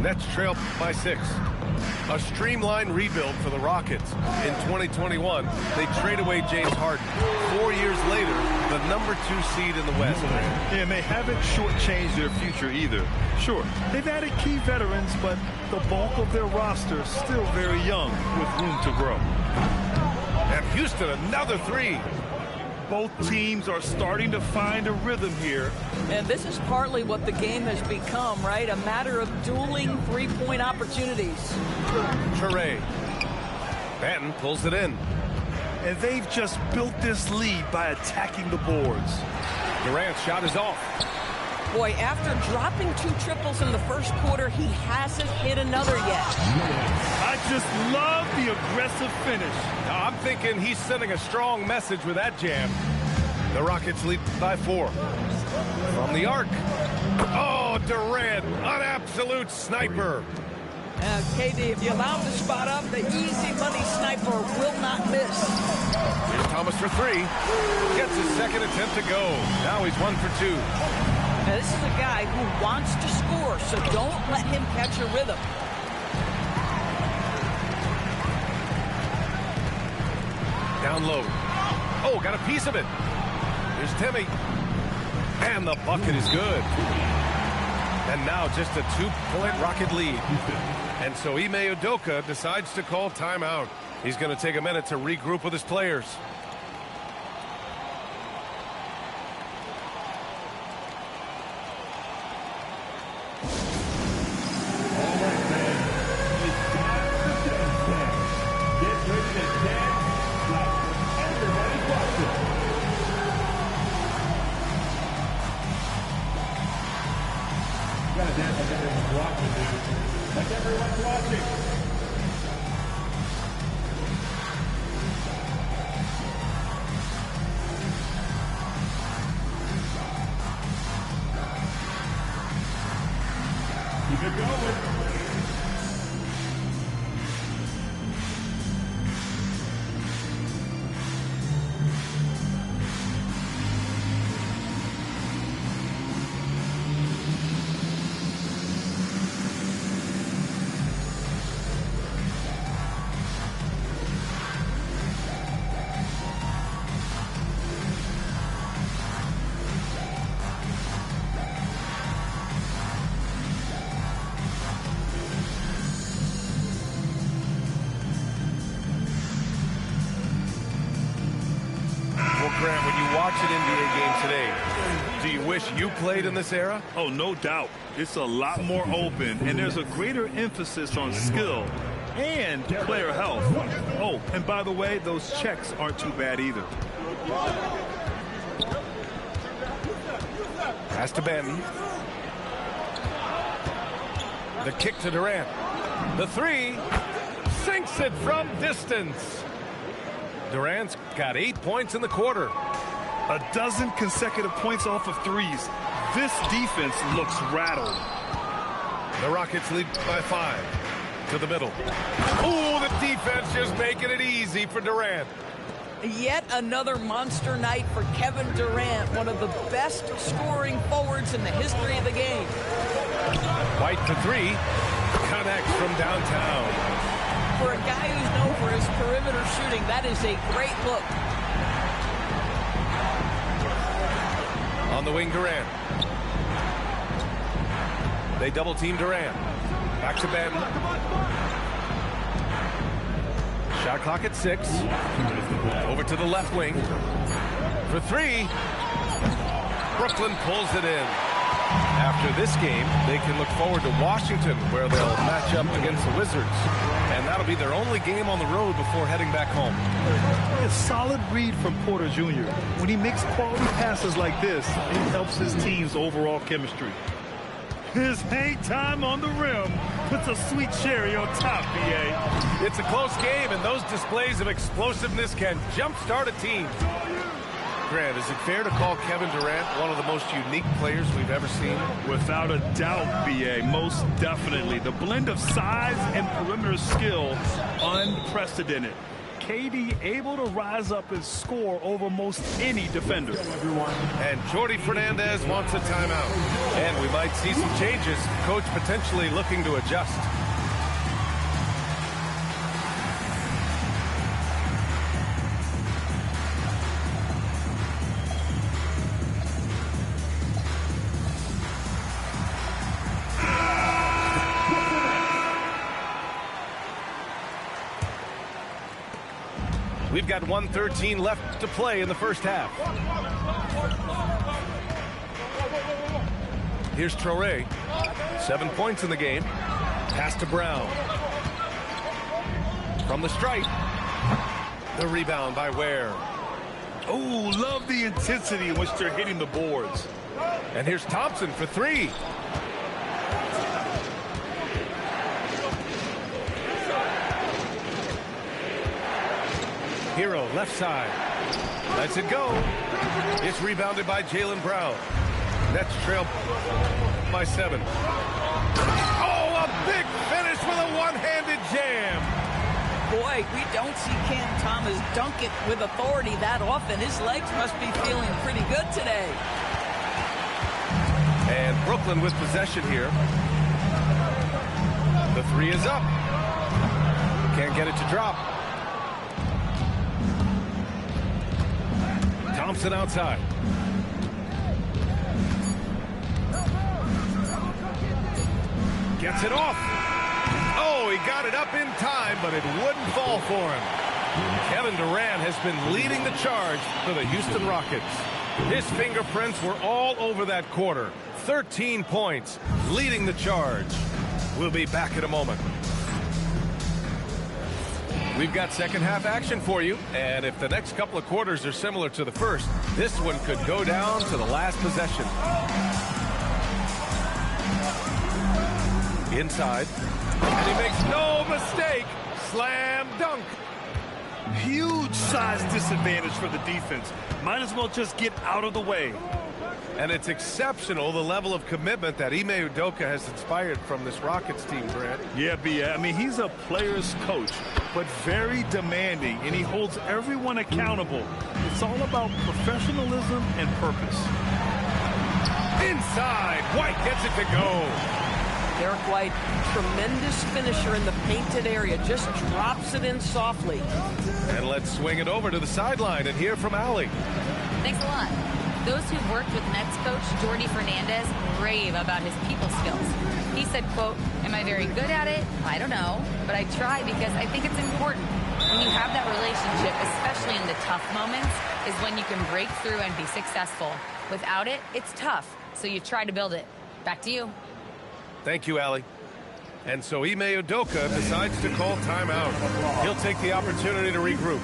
Nets trail by 6. A streamlined rebuild for the Rockets. In 2021, they trade away James Harden. 4 years later, the #2 seed in the West. Yeah, and they haven't shortchanged their future either. Sure, they've added key veterans, but the bulk of their roster is still very young with room to grow. And Houston, another 3. Both teams are starting to find a rhythm here. And this is partly what the game has become, right? A matter of dueling three-point opportunities. Trey. Banton pulls it in. And they've just built this lead by attacking the boards. Durant's shot is off. Boy, after dropping 2 triples in the first quarter, he hasn't hit another yet. I just love the aggressive finish. Now, I'm thinking he's sending a strong message with that jam. The Rockets lead by 4. From the arc. Oh, Durant, an absolute sniper. KD, if you allow him to spot up, the easy money sniper will not miss. Here's Thomas for 3. Gets his second attempt to go. Now he's 1 for 2. Now, this is a guy who wants to score, so don't let him catch a rhythm. Down low. Oh, got a piece of it. Here's Timmy. And the bucket is good. And now just a 2-point Rocket lead. And so Ime Udoka decides to call timeout. He's going to take a minute to regroup with his players. Everyone's watching. Grant, when you watch an NBA game today, do you wish you played in this era? Oh, no doubt. It's a lot more open, and there's a greater emphasis on skill and player health. Oh, and by the way, those checks aren't too bad either. Pass to Benton. The kick to Durant. The three. Sinks it from distance. Durant's got 8 points in the quarter. A dozen consecutive points off of threes. This defense looks rattled. The Rockets lead by 5. To the middle. Oh, the defense just making it easy for Durant. Yet another monster night for Kevin Durant, one of the best scoring forwards in the history of the game. White to 3. Connects from downtown. For a guy who's known for his perimeter shooting, that is a great look. On the wing, Durant. They double team Durant. Back to Benton. Shot clock at 6. Over to the left wing. For 3. Brooklyn pulls it in. After this game, they can look forward to Washington, where they'll match up against the Wizards. And that'll be their only game on the road before heading back home. A solid read from Porter Jr. When he makes quality passes like this, it helps his team's overall chemistry. His hang time on the rim puts a sweet cherry on top, B.A. It's a close game, and those displays of explosiveness can jumpstart a team. Grant, is it fair to call Kevin Durant one of the most unique players we've ever seen? Without a doubt, B.A., most definitely. The blend of size and perimeter skill, unprecedented. KD able to rise up and score over most any defender. And Jordi Fernandez wants a timeout. And we might see some changes. Coach potentially looking to adjust. We've got 1:13 left to play in the first half. Here's Traoré. 7 points in the game. Pass to Brown. From the stripe. The rebound by Ware. Oh, love the intensity in which they're hitting the boards. And here's Thompson for 3. Hero, left side. Lets it go. It's rebounded by Jaylen Brown. Nets trail by 7. Oh, a big finish with a one-handed jam. Boy, we don't see Cam Thomas dunk it with authority that often. His legs must be feeling pretty good today. And Brooklyn with possession here. The 3 is up. Can't get it to drop. Thompson outside. Gets it off. Oh, he got it up in time, but it wouldn't fall for him. Kevin Durant has been leading the charge for the Houston Rockets. His fingerprints were all over that quarter. 13 points, leading the charge. We'll be back in a moment. We've got second half action for you, and if the next couple of quarters are similar to the first, this one could go down to the last possession. Inside, and he makes no mistake. Slam dunk. Huge size disadvantage for the defense. Might as well just get out of the way. And it's exceptional, the level of commitment that Ime Udoka has inspired from this Rockets team, Grant. Yeah, I mean, he's a player's coach, but very demanding, and he holds everyone accountable. It's all about professionalism and purpose. Inside, White gets it to go. Derek White, tremendous finisher in the painted area, just drops it in softly. And let's swing it over to the sideline and hear from Allie. Thanks a lot. Those who've worked with Nets coach Jordi Fernandez rave about his people skills. He said, quote, "Am I very good at it? I don't know, but I try because I think it's important. When you have that relationship, especially in the tough moments, is when you can break through and be successful. Without it, it's tough. So you try to build it. Back to you. Thank you, Allie. And so Ime Udoka decides to call timeout. He'll take the opportunity to regroup.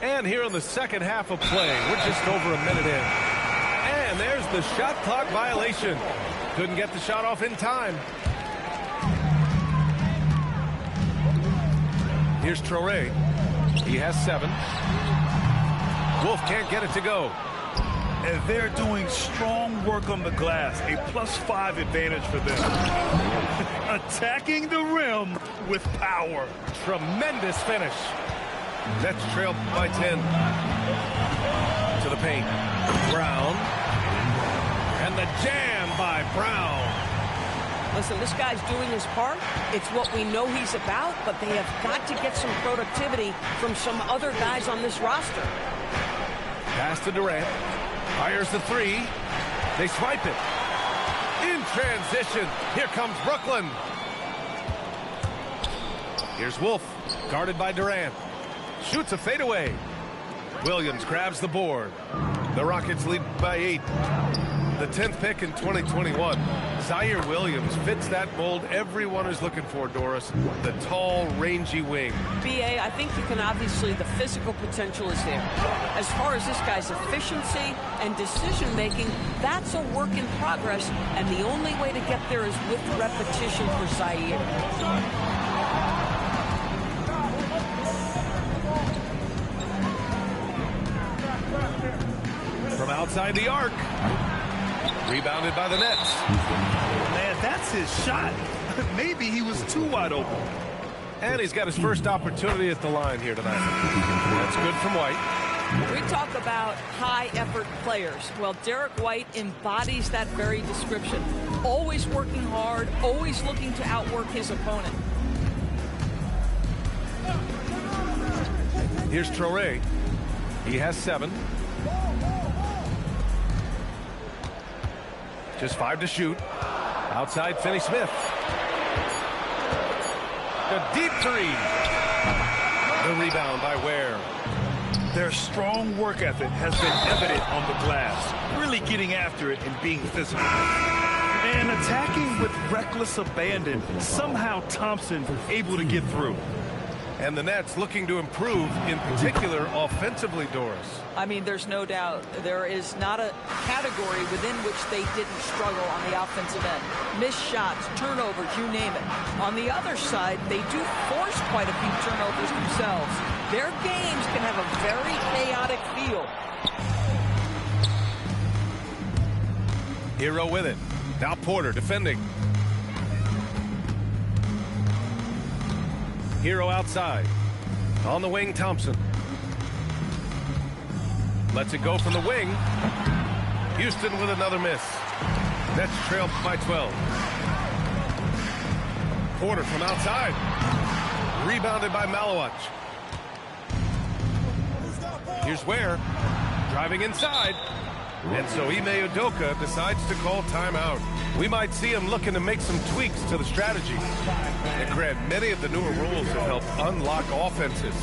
And here in the second half of play, we're just over a minute in. And there's the shot clock violation. Couldn't get the shot off in time. Here's Traore. He has 7. Wolf can't get it to go. And they're doing strong work on the glass. A +5 advantage for them. Attacking the rim with power. Tremendous finish. Nets trailed by 10. To the paint. Brown. And the jam by Brown. Listen, this guy's doing his part. It's what we know he's about, but they have got to get some productivity from some other guys on this roster. Pass to Durant. Fires the 3. They swipe it. In transition. Here comes Brooklyn. Here's Wolf. Guarded by Durant. Shoots a fadeaway. Williams grabs the board. The Rockets lead by 8. The 10th pick in 2021. Zaire Williams fits that mold everyone is looking for, Doris. The tall, rangy wing. B.A., I think you can obviously, the physical potential is there. As far as this guy's efficiency and decision-making, that's a work in progress, and the only way to get there is with repetition for Zaire. From outside the arc. Rebounded by the Nets. Man, that's his shot. Maybe he was too wide open. And he's got his first opportunity at the line here tonight. That's good from White. We talk about high-effort players. Well, Derek White embodies that very description. Always working hard, always looking to outwork his opponent. Here's Traore. He has 7. Just 5 to shoot. Outside, Finney-Smith. A deep 3. The rebound by Ware. Their strong work ethic has been evident on the glass, really getting after it and being physical. And attacking with reckless abandon. Somehow Thompson able to get through. And the Nets looking to improve, in particular, offensively, Doris. I mean, there's no doubt there is not a category within which they didn't struggle on the offensive end. Missed shots, turnovers, you name it. On the other side, they do force quite a few turnovers themselves. Their games can have a very chaotic feel. Hero with it. Now Porter defending. Hero outside. On the wing, Thompson. Lets it go from the wing. Houston with another miss. Nets trail by 12. Porter from outside. Rebounded by Malowich. Here's Ware. Driving inside. And so Ime Udoka decides to call timeout. We might see him looking to make some tweaks to the strategy. And Grant, many of the newer rules have helped unlock offenses.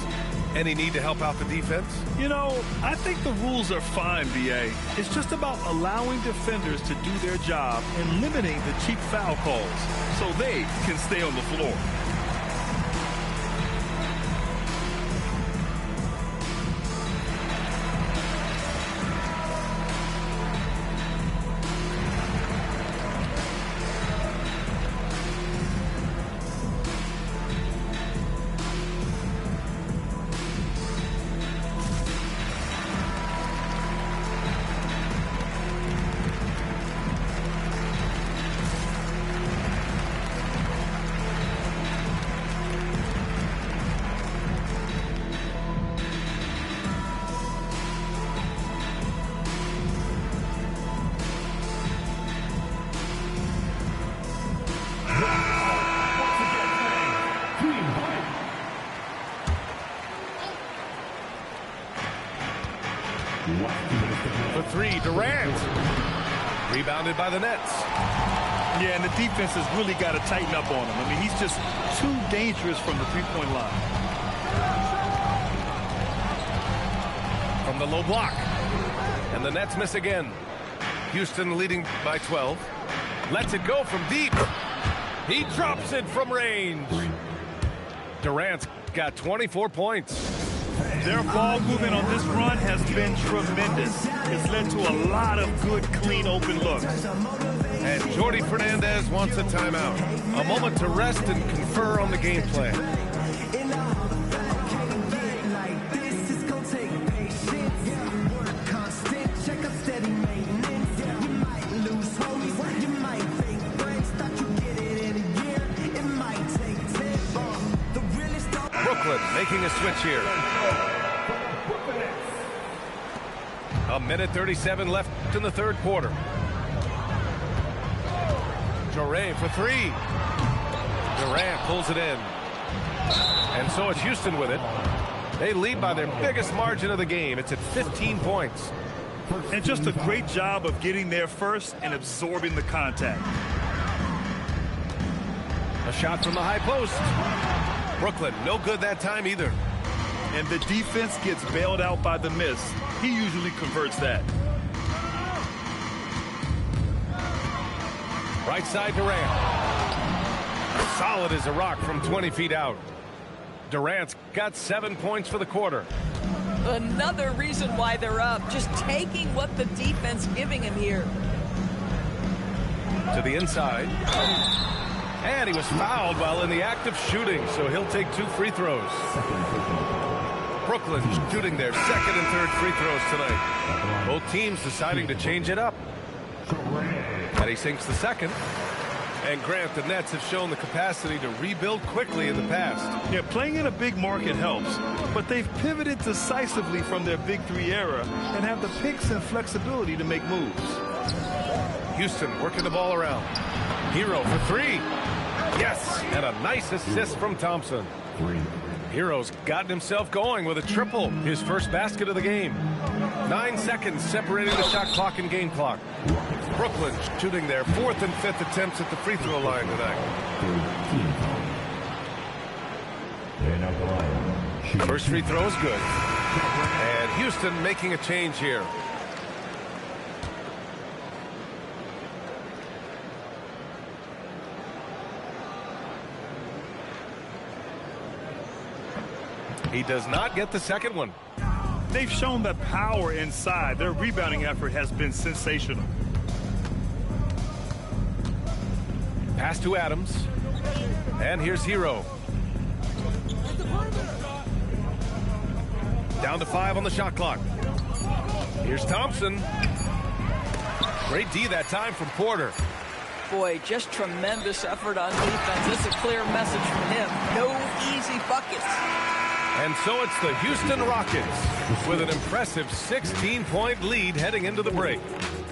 Any need to help out the defense? You know, I think the rules are fine, B.A. It's just about allowing defenders to do their job and limiting the cheap foul calls so they can stay on the floor. For three, Durant. Rebounded by the Nets. Yeah, and the defense has really got to tighten up on him. I mean, he's just too dangerous from the three-point line. From the low block. And the Nets miss again. Houston leading by 12. Lets it go from deep. He drops it from range. Durant's got 24 points. Their ball movement on this run has been tremendous. It's led to a lot of good, clean, open looks. And Jordi Fernandez wants a timeout. A moment to rest and confer on the game plan. Brooklyn making a switch here. A minute 37 left in the third quarter. Joré for three. Durant pulls it in. And so it's Houston with it. They lead by their biggest margin of the game. It's at 15 points. And just a great job of getting there first and absorbing the contact. A shot from the high post. Brooklyn, no good that time either. And the defense gets bailed out by the miss. He usually converts that. Right side Durant. Solid as a rock from 20 feet out. Durant's got 7 points for the quarter. Another reason why they're up. Just taking what the defense giving him here. To the inside. And he was fouled while in the act of shooting, so he'll take 2 free throws. Brooklyn shooting their second and third free throws tonight. Both teams deciding to change it up. And he sinks the second. And Grant, the Nets have shown the capacity to rebuild quickly in the past. Yeah, playing in a big market helps, but they've pivoted decisively from their Big Three era and have the picks and flexibility to make moves. Houston working the ball around. Hero for three. Yes, and a nice assist from Thompson. Hero's gotten himself going with a triple, his first basket of the game. 9 seconds separating the shot clock and game clock. Brooklyn shooting their 4th and 5th attempts at the free throw line tonight. First free throw is good. And Houston making a change here. He does not get the second one. They've shown the power inside. Their rebounding effort has been sensational. Pass to Adams. And here's Hero. Down to 5 on the shot clock. Here's Thompson. Great D that time from Porter. Boy, just tremendous effort on defense. It's a clear message from him. No easy buckets. And so it's the Houston Rockets with an impressive 16-point lead heading into the break.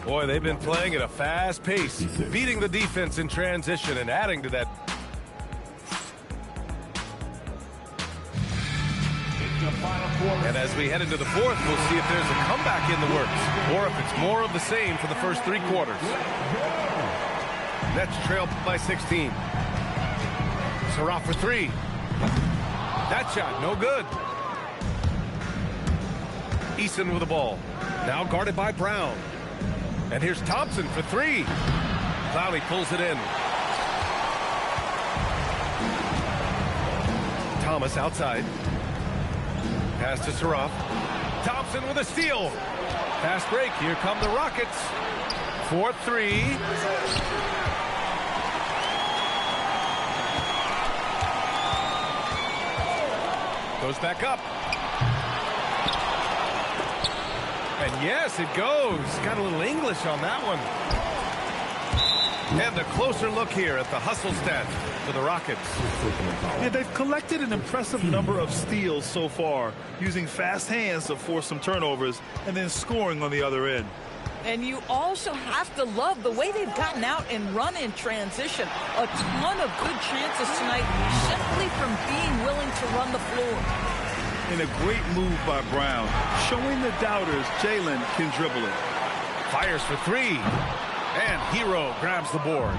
Boy, they've been playing at a fast pace, beating the defense in transition and adding to that. And as we head into the fourth, we'll see if there's a comeback in the works or if it's more of the same for the first 3 quarters. Nets trail by 16. Surratt for 3. That shot, no good. Eason with the ball. Now guarded by Brown. And here's Thompson for 3. Clowney pulls it in. Thomas outside. Pass to Surratt. Thompson with a steal. Fast break. Here come the Rockets. 4-3. Goes back up. And yes, it goes. Got a little English on that one. And a closer look here at the hustle stat for the Rockets. And they've collected an impressive number of steals so far, using fast hands to force some turnovers and then scoring on the other end. And you also have to love the way they've gotten out and run in transition. A ton of good chances tonight simply from being willing to run the floor. and a great move by Brown, showing the doubters Jalen can dribble it. Fires for three. And Hero grabs the board.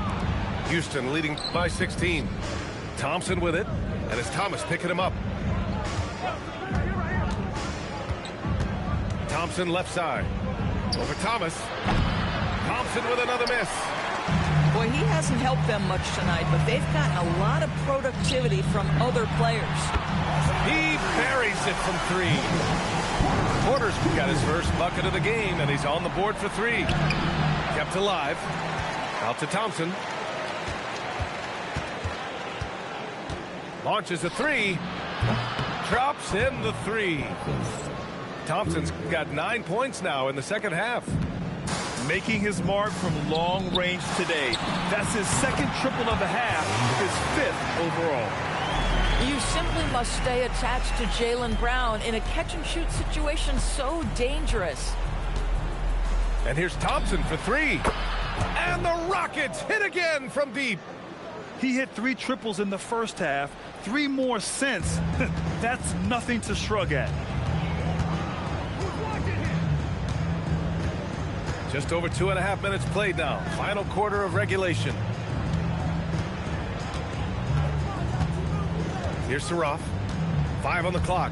Houston leading by 16. Thompson with it. And it's Thomas picking him up. Thompson left side. Over Thomas. Thompson with another miss. Boy, he hasn't helped them much tonight, but they've gotten a lot of productivity from other players. He buries it from three. Porter's got his first bucket of the game, and he's on the board for three. Kept alive. Out to Thompson. Launches a three. Drops in the three. Thompson's got 9 points now in the second half. Making his mark from long range today. That's his second triple of the half, his 5th overall. You simply must stay attached to Jalen Brown in a catch-and-shoot situation so dangerous. And here's Thompson for three. And the Rockets hit again from deep. He hit 3 triples in the first half, 3 more since. That's nothing to shrug at. Just over 2.5 minutes played now. Final quarter of regulation. Here's Saroff. 5 on the clock.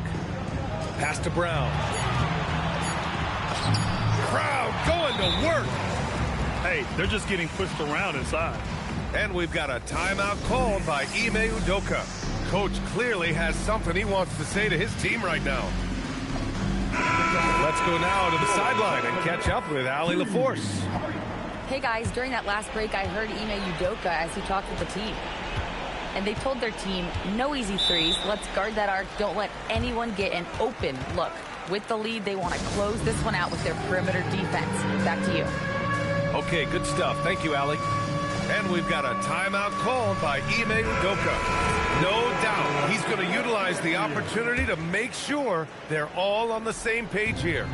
Pass to Brown. Crowd going to work. Hey, they're just getting pushed around inside. And we've got a timeout called by Ime Udoka. Coach clearly has something he wants to say to his team right now. Let's go now to the sideline and catch up with Allie LaForce. Hey guys, during that last break, I heard Ime Udoka as he talked with the team. And they told their team, no easy threes. Let's guard that arc. Don't let anyone get an open look. With the lead, they want to close this one out with their perimeter defense. Back to you. Okay, good stuff. Thank you, Allie. And we've got a timeout called by Ime Udoka. No doubt he's going to utilize the opportunity to make sure they're all on the same page here.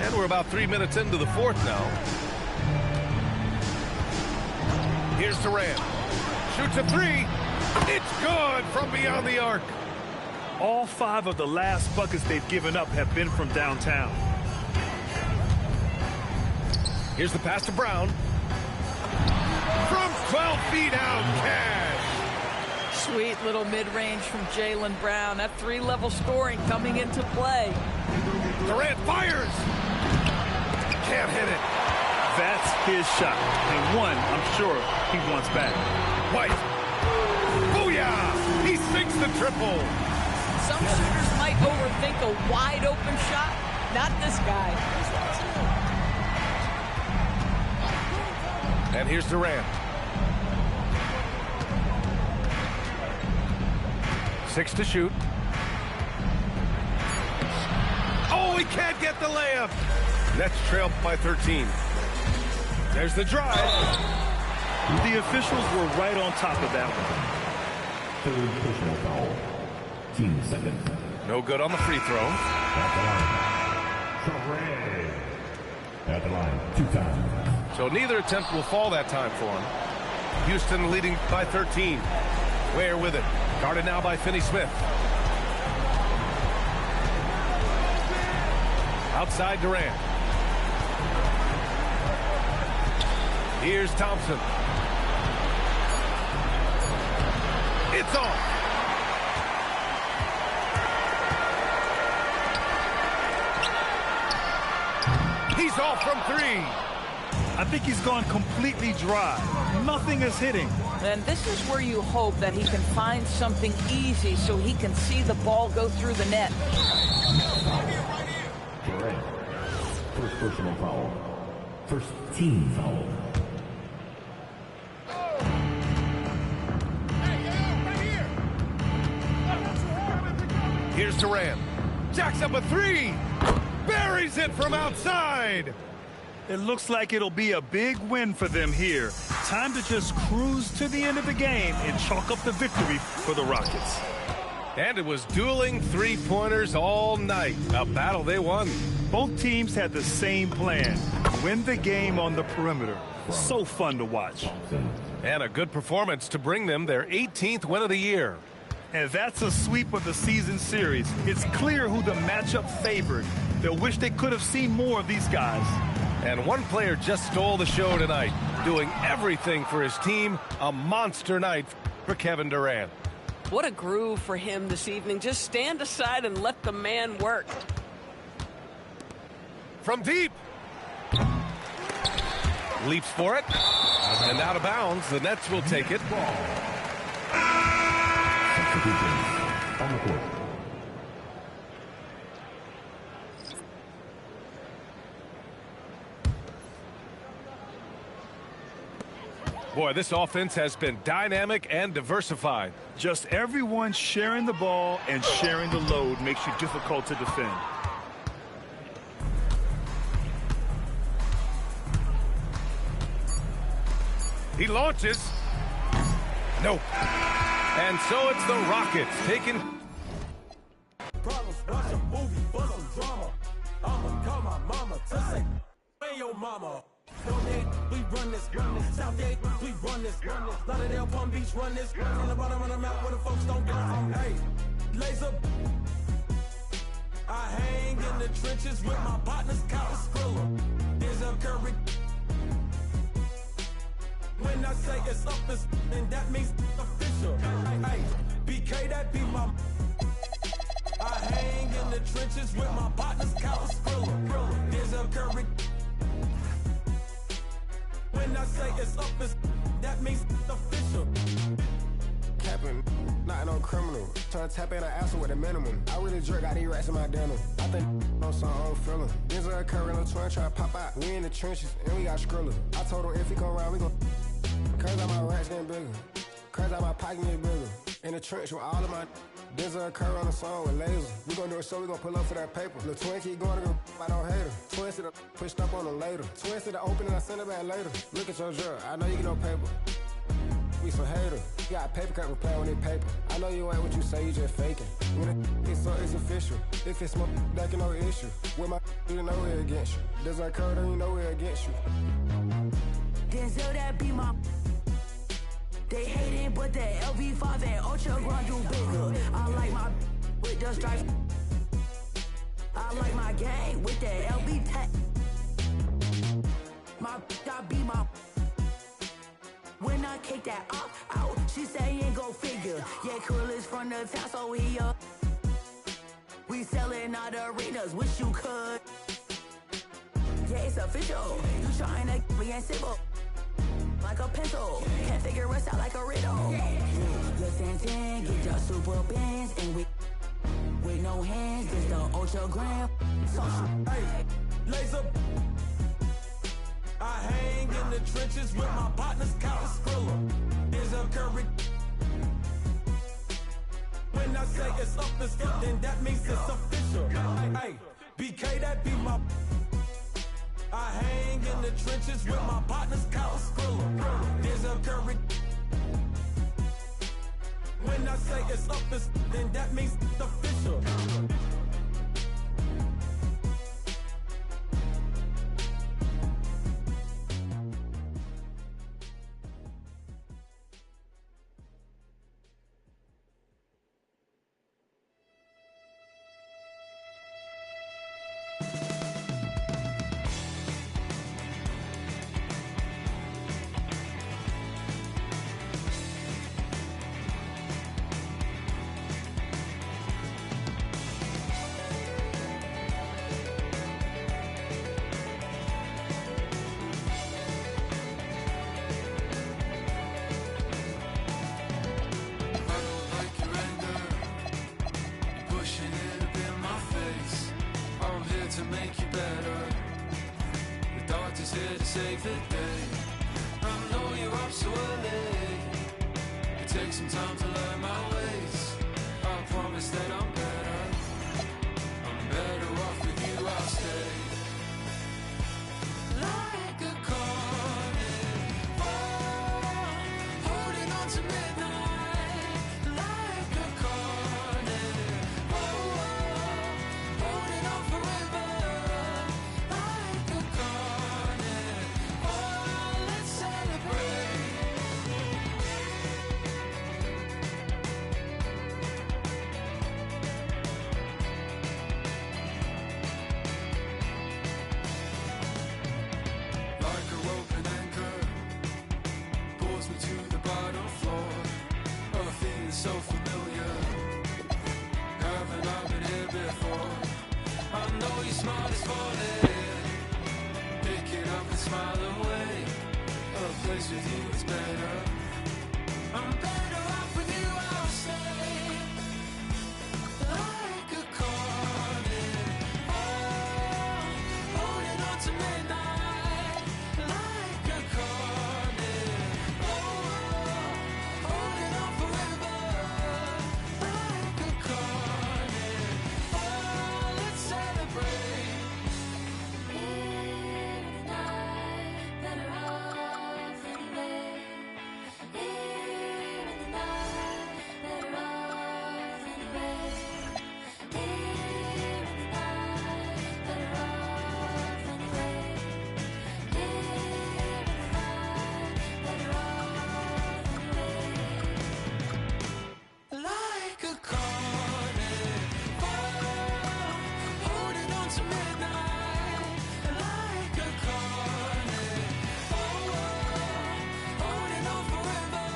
And we're about 3 minutes into the fourth now. Here's Durant. Shoots a three. It's good from beyond the arc. All 5 of the last buckets they've given up have been from downtown. Here's the pass to Brown. From 12 feet out, Cash. Sweet little mid-range from Jalen Brown. That 3-level scoring coming into play. Durant fires. Can't hit it. That's his shot. And one, I'm sure, he wants back. White. Booyah! He sinks the triple. Some shooters might overthink a wide-open shot. Not this guy. And here's Durant. 6 to shoot. Oh, he can't get the layup. Nets trailed by 13. There's the drive. The officials were right on top of that one. Third personal foul. Team second. No good on the free throw. At the line. 2 times. So neither attempt will fall that time for him. Houston leading by 13. Ware with it. Guarded now by Finney-Smith. Outside Durant. Here's Thompson. It's off. He's off from 3. I think he's gone completely dry. Nothing is hitting. And this is where you hope that he can find something easy so he can see the ball go through the net. Durant. First personal foul. First team foul. Here's Durant. Jacks up a 3. Buries it from outside. It looks like it'll be a big win for them here. Time to just cruise to the end of the game and chalk up the victory for the Rockets. And it was dueling three-pointers all night. A battle they won. Both teams had the same plan. Win the game on the perimeter. So fun to watch. And a good performance to bring them their 18th win of the year. And that's a sweep of the season series. It's clear who the matchup favored. They'll wish they could have seen more of these guys. And one player just stole the show tonight, doing everything for his team. A monster night for Kevin Durant. What a groove for him this evening. Just stand aside and let the man work. From deep. Leaps for it. And out of bounds. The Nets will take it. On the court. Boy, this offense has been dynamic and diversified. Just everyone sharing the ball and sharing the load makes you difficult to defend. He launches. Nope. And so it's the Rockets taking. Problems, watch a movie, buzz some drama. I'ma call my mama to say, hey, yo, mama. We run this, South Gate, we run this, Lauderdale, Palm Beach, run this, on the bottom of the map where the folks don't come from, hey, laser, I hang in the trenches with my partners, Kyle Skrilla, there's a Curry, when I say it's up, it's, then that means official, hey, BK, that be my, I hang in the trenches with my partners, Kyle Skrilla, there's a Curry, when I say it's up, it's, that means it's official. Capping, not no criminal. Trying to tap in an asshole with a minimum. I really jerk out these rats in my denim. I think on some old feeling. Denzel Curry on the twin try to pop out. We in the trenches and we got Skrilla. I told him if he come around, we gon' curse out my rats getting bigger. Curse out my pocket getting bigger. In the trench with all of my Denzel Curry on the song with laser. We gon' do a show, we gon' pull up for that paper. The twin keep going to go, I don't hate her. Twin said pushed up on them later. Twin said open and I send it back later. Look at your jerk, I know you get no paper. We some hater. You got a paper cut, we play on this paper. I know you ain't what you say, you just faking. When it's so, it's official. If it's my that can no issue. With my you know we're against you. Denzel Curry, don't you know we're against you. Denzel, that be my. They hate it, but the LV5 and Ultra Grand do bigger. I like my with the stripes. I like my gang with the LV tech. My I be my. When I kick that out, she say ain't go figure. Yeah, Krill is from the town, so he up. We selling out arenas, wish you could. Yeah, it's official. You trying to be in civil. Like a pencil, can't figure us out like a riddle. Listen, get your super bands and with no hands, it's the Ultra Gram. Hey, laser. I hang in the trenches with my partners, Kyle Skrilla. There's a Curry. When I say it's up, it's up, then that means it's official. Hey, BK, that be my. I hang in the trenches with my partners, Kyle Skrilla. There's a Curry. When I say it's up, it's, then that means it's official. Save the day. I know you're up so early. It takes some time to learn my ways. I promise that I'm better off with you, I'll stay. Like a carnival, holding on to midnight. Like a carnival, holding on forever. Like a carnival, let's celebrate. so familiar. Haven't I been here before? I know your smile is falling. Pick it up and smile away. A place with you is better. I'm better off with you, I'll say. Like a cornet, oh, holding on to midnight. Like a cornet, oh, holding on forever. Like a cornet, oh, let's celebrate. If not, better off anyway. Here in the night, better off anyway. Here in the night, better off anyway. Here in the night, better off anyway. Like a cornet, oh, holding on to midnight. Like a cornet, oh, holding on forever.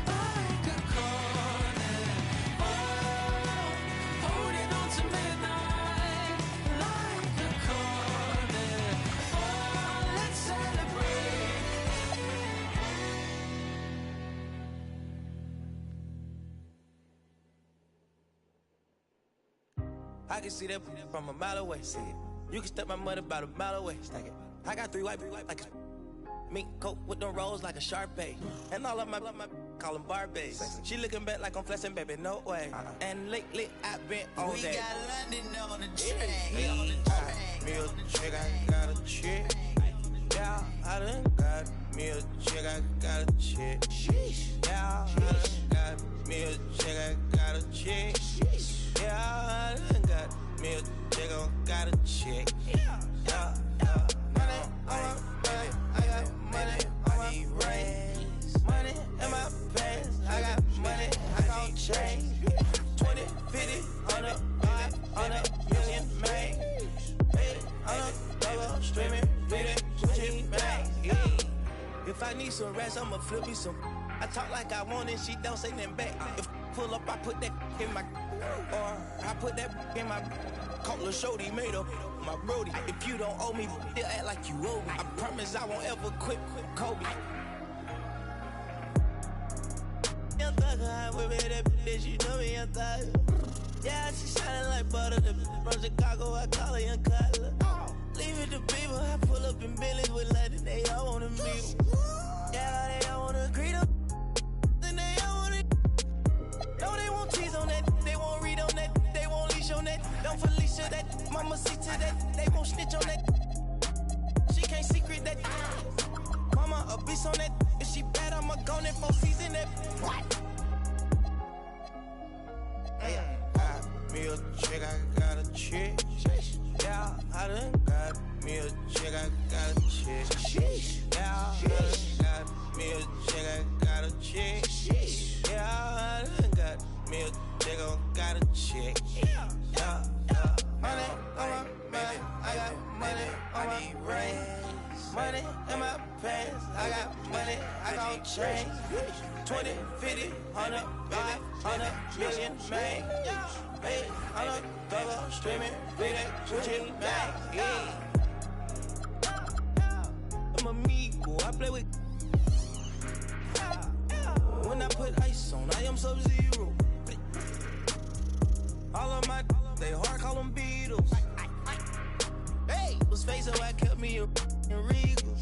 Like a cornet, oh, holding on to midnight. Like a cornet, oh, let's celebrate. I can see that from a mile away. See it. You can step my mother about a mile away. Stack it. I got 3 white like a mink coat with them rolls like a Sharpay. And all of my call them Barbies. She looking back like I'm flexing, baby, no way. And lately I've been on We that. got London on the track. Me a chick, I got a chick. Yeah, I done got me a chick, I got a chick. Yeah, I done got me a chick, I got a chick. Yeah, I done got me a chick, I got a chick. Yeah. Money on my money, I got money on my brains. Money in my pants, I got money, I gon' change. 20, 50, 100, 100 million, man. On a double, streaming, reading, switching, man. If I need some rest, I'ma flip me some. I talk like I want it, she don't say nothing back. If pull up, I put that in my, or I put that in my. Call a shorty, made up my brody. If you don't owe me, they'll act like you owe me. I promise I won't ever quit Kobe. Young thugger, I with me, that bitch, you know me, young thugger. Yeah, she shining like butter, the from Chicago, I call her Young Cutler. Leave it to people, I pull up in Billy's with London, they all wanna meet. Yeah, they all wanna greet them. Then they all wanna. No, they won't tease on that, they won't read on that, they won't leash on that. Don't Felicia that, mama see to that, they won't snitch on that. She can't secret that. Mama a beast on that, if she bad, I'ma go in 4 season that. What? Me a chick, I got a chick. Yeah, I done got me a chick, I got a chick. Yeah, I done got me a chick, I got a chick. Yeah, I done got me a chick, I got a chick. Yeah. Money on my money, I got money on my brain. Money in my pants, I got money, I gon' change. 20, 50, 100, 500 million, man. Hey, I'm a double, streaming, reading, switching back. I'm amigo, I play with. When I put ice on, I am Sub-Zero. All of my, they hard call them Beatles. Hey, was face so I kept me a Regal.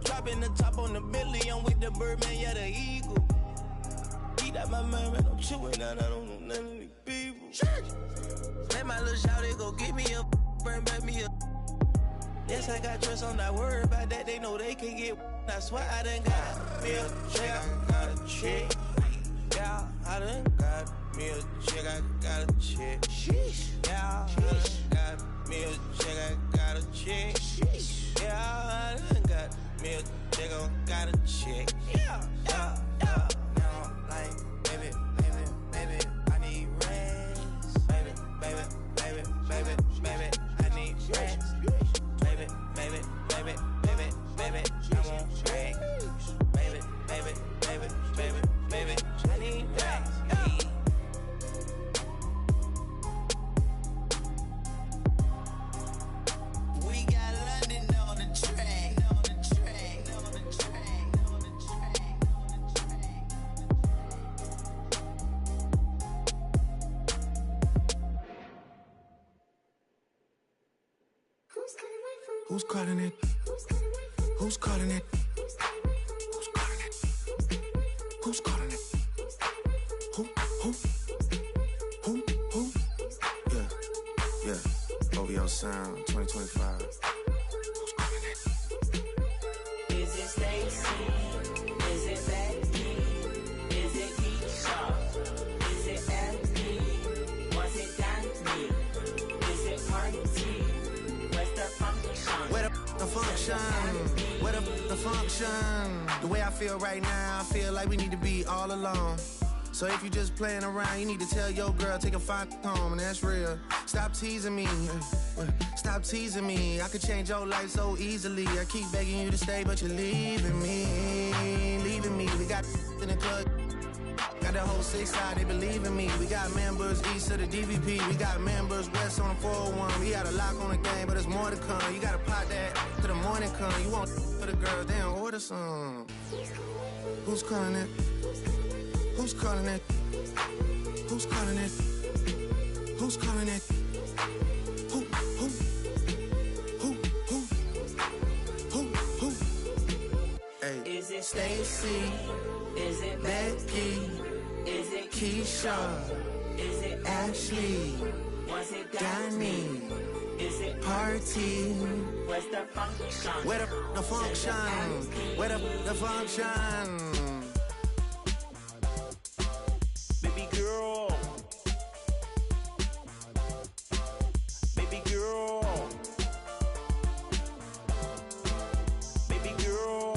Dropping the top on the Billy, I'm with the Birdman, yeah, the Eagle. Eat out my mind, man, I'm chewing out, I don't know none of these people. Let my little shawty go get me a burn back me a. Yes, I got trust, I'm not worried about that, they know they can get. I swear I done got me a chick, I got a chick. Yeah, I done got me a chick, I got a chick. Yeah, I done got me a chick, I got a chick. Yeah, I done got me a chick, I got a chick. Yeah. Now, like, baby, I need rest. Baby, I need rest. Baby, I want rest. Baby, I need Who's calling it? Who's calling it? Who's calling it? Who's calling it? Who? Yeah. OVO Sound 2025. Who's calling it? Is it Stacy? Is it Becky? Is it Keisha? Is it Emily? Was it Danny? Is it Party? Where's the function? Where the function? Where the function? The way I feel right now, I feel like we need to be all alone. So if you just playing around, you need to tell your girl, take a fine home, and that's real. Stop teasing me. Stop teasing me. I could change your life so easily. I keep begging you to stay, but you're leaving me. Leaving me. We got in the club. Got the whole 6 side, they believe in me. We got members east of the DVP. We got members west on the 401. We got a lock on the game, but there's more to come. You gotta pot that till the morning come. You want for the girls, then order some. Who's calling it? Who's calling it? Who's calling it? Who's calling it? Who? Hey. Is it Stacy? Is it Becky? Is it Keisha? Is it Ashley? Was it Danny? Is it Party? Where's the function? Where the function? Where the function? Baby girl. Baby girl. Baby girl.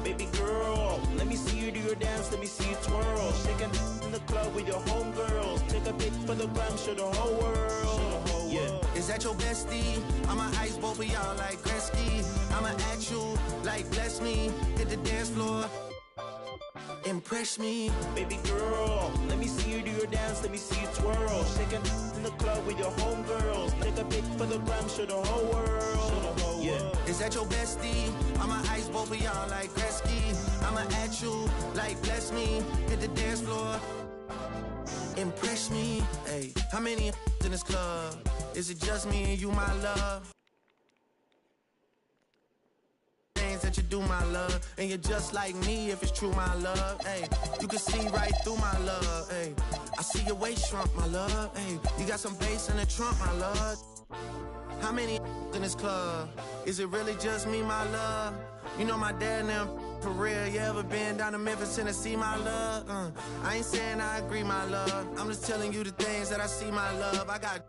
Baby girl. Let me see you do your dance, let me see you twirl. Shaking in the club with your homegirls. Take a pic for the gram, show the whole world. Yeah. Is that your bestie? I'ma ice both of y'all like Gretzky. I'ma act you like bless me. Hit the dance floor. Impress me. Baby girl, let me see you do your dance, let me see you twirl. Shaking in the club with your homegirls. Take a pic for the gram, show the whole world. Yeah. Is that your bestie? I'ma ice both of y'all like Gretzky. I'ma act you like bless me. Hit the dance floor. Impress me. Hey, how many in this club? Is it just me and you, my love? Things that you do, my love, and you're just like me if it's true, my love. Hey, you can see right through my love. Hey, I see your waist shrunk, my love. Hey, you got some bass in the trunk, my love. How many in this club? Is it really just me, my love? You know my dad and them for real. You ever been down to Memphis, Tennessee, my love? I ain't saying I agree, my love. I'm just telling you the things that I see, my love. I got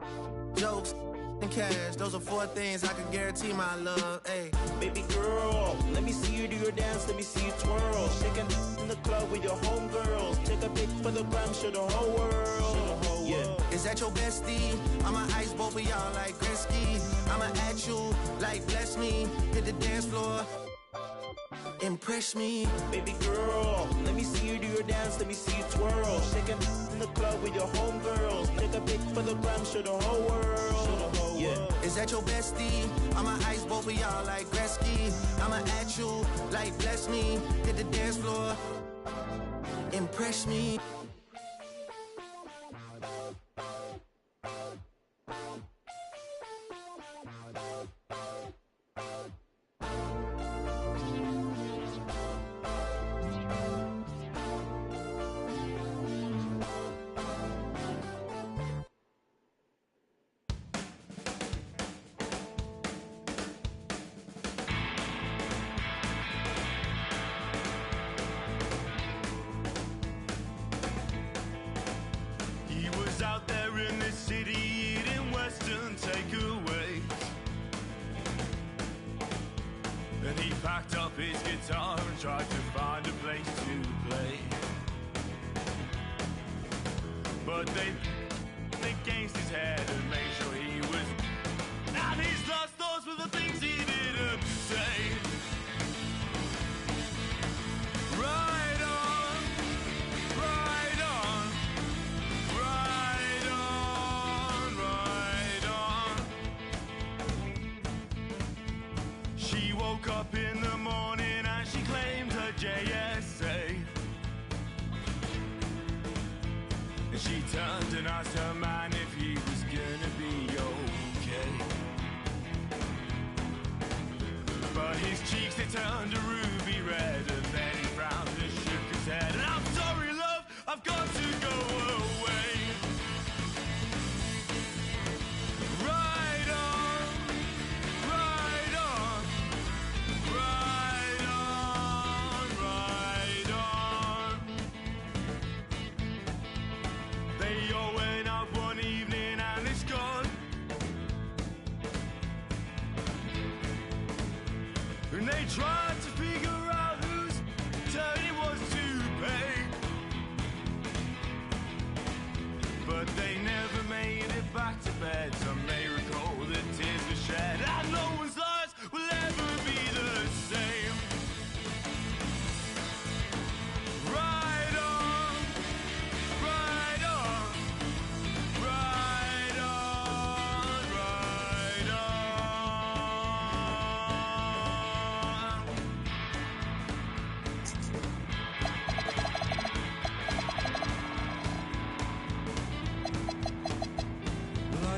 jokes and cash. Those are 4 things I can guarantee, my love. Hey, baby girl, let me see you do your dance, let me see you twirl. Shaking in the club with your homegirls. Take a pic for the gram, show the whole world. Yeah. Is that your bestie? I'ma ice both of y'all like Gretzky. I'ma act you like bless me. Hit the dance floor. Impress me. Baby girl, let me see you do your dance, let me see you twirl. Shaking in the club with your homegirls. Take a pic for the gram, show the whole world. Yeah. Is that your bestie? I'ma ice both of y'all like Gretzky. I'ma act you like bless me. Hit the dance floor. Impress me. Out there in the city eating Western takeaways, and he packed up his guitar and tried to find a place to play. But they against his head and made sure he was. And his last thoughts were the things he didn't say. Right on, right on, right on, right on. She woke up in the morning and she claimed her JSA. And she turned and asked her man if he was gay.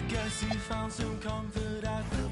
guess he found some comfort at the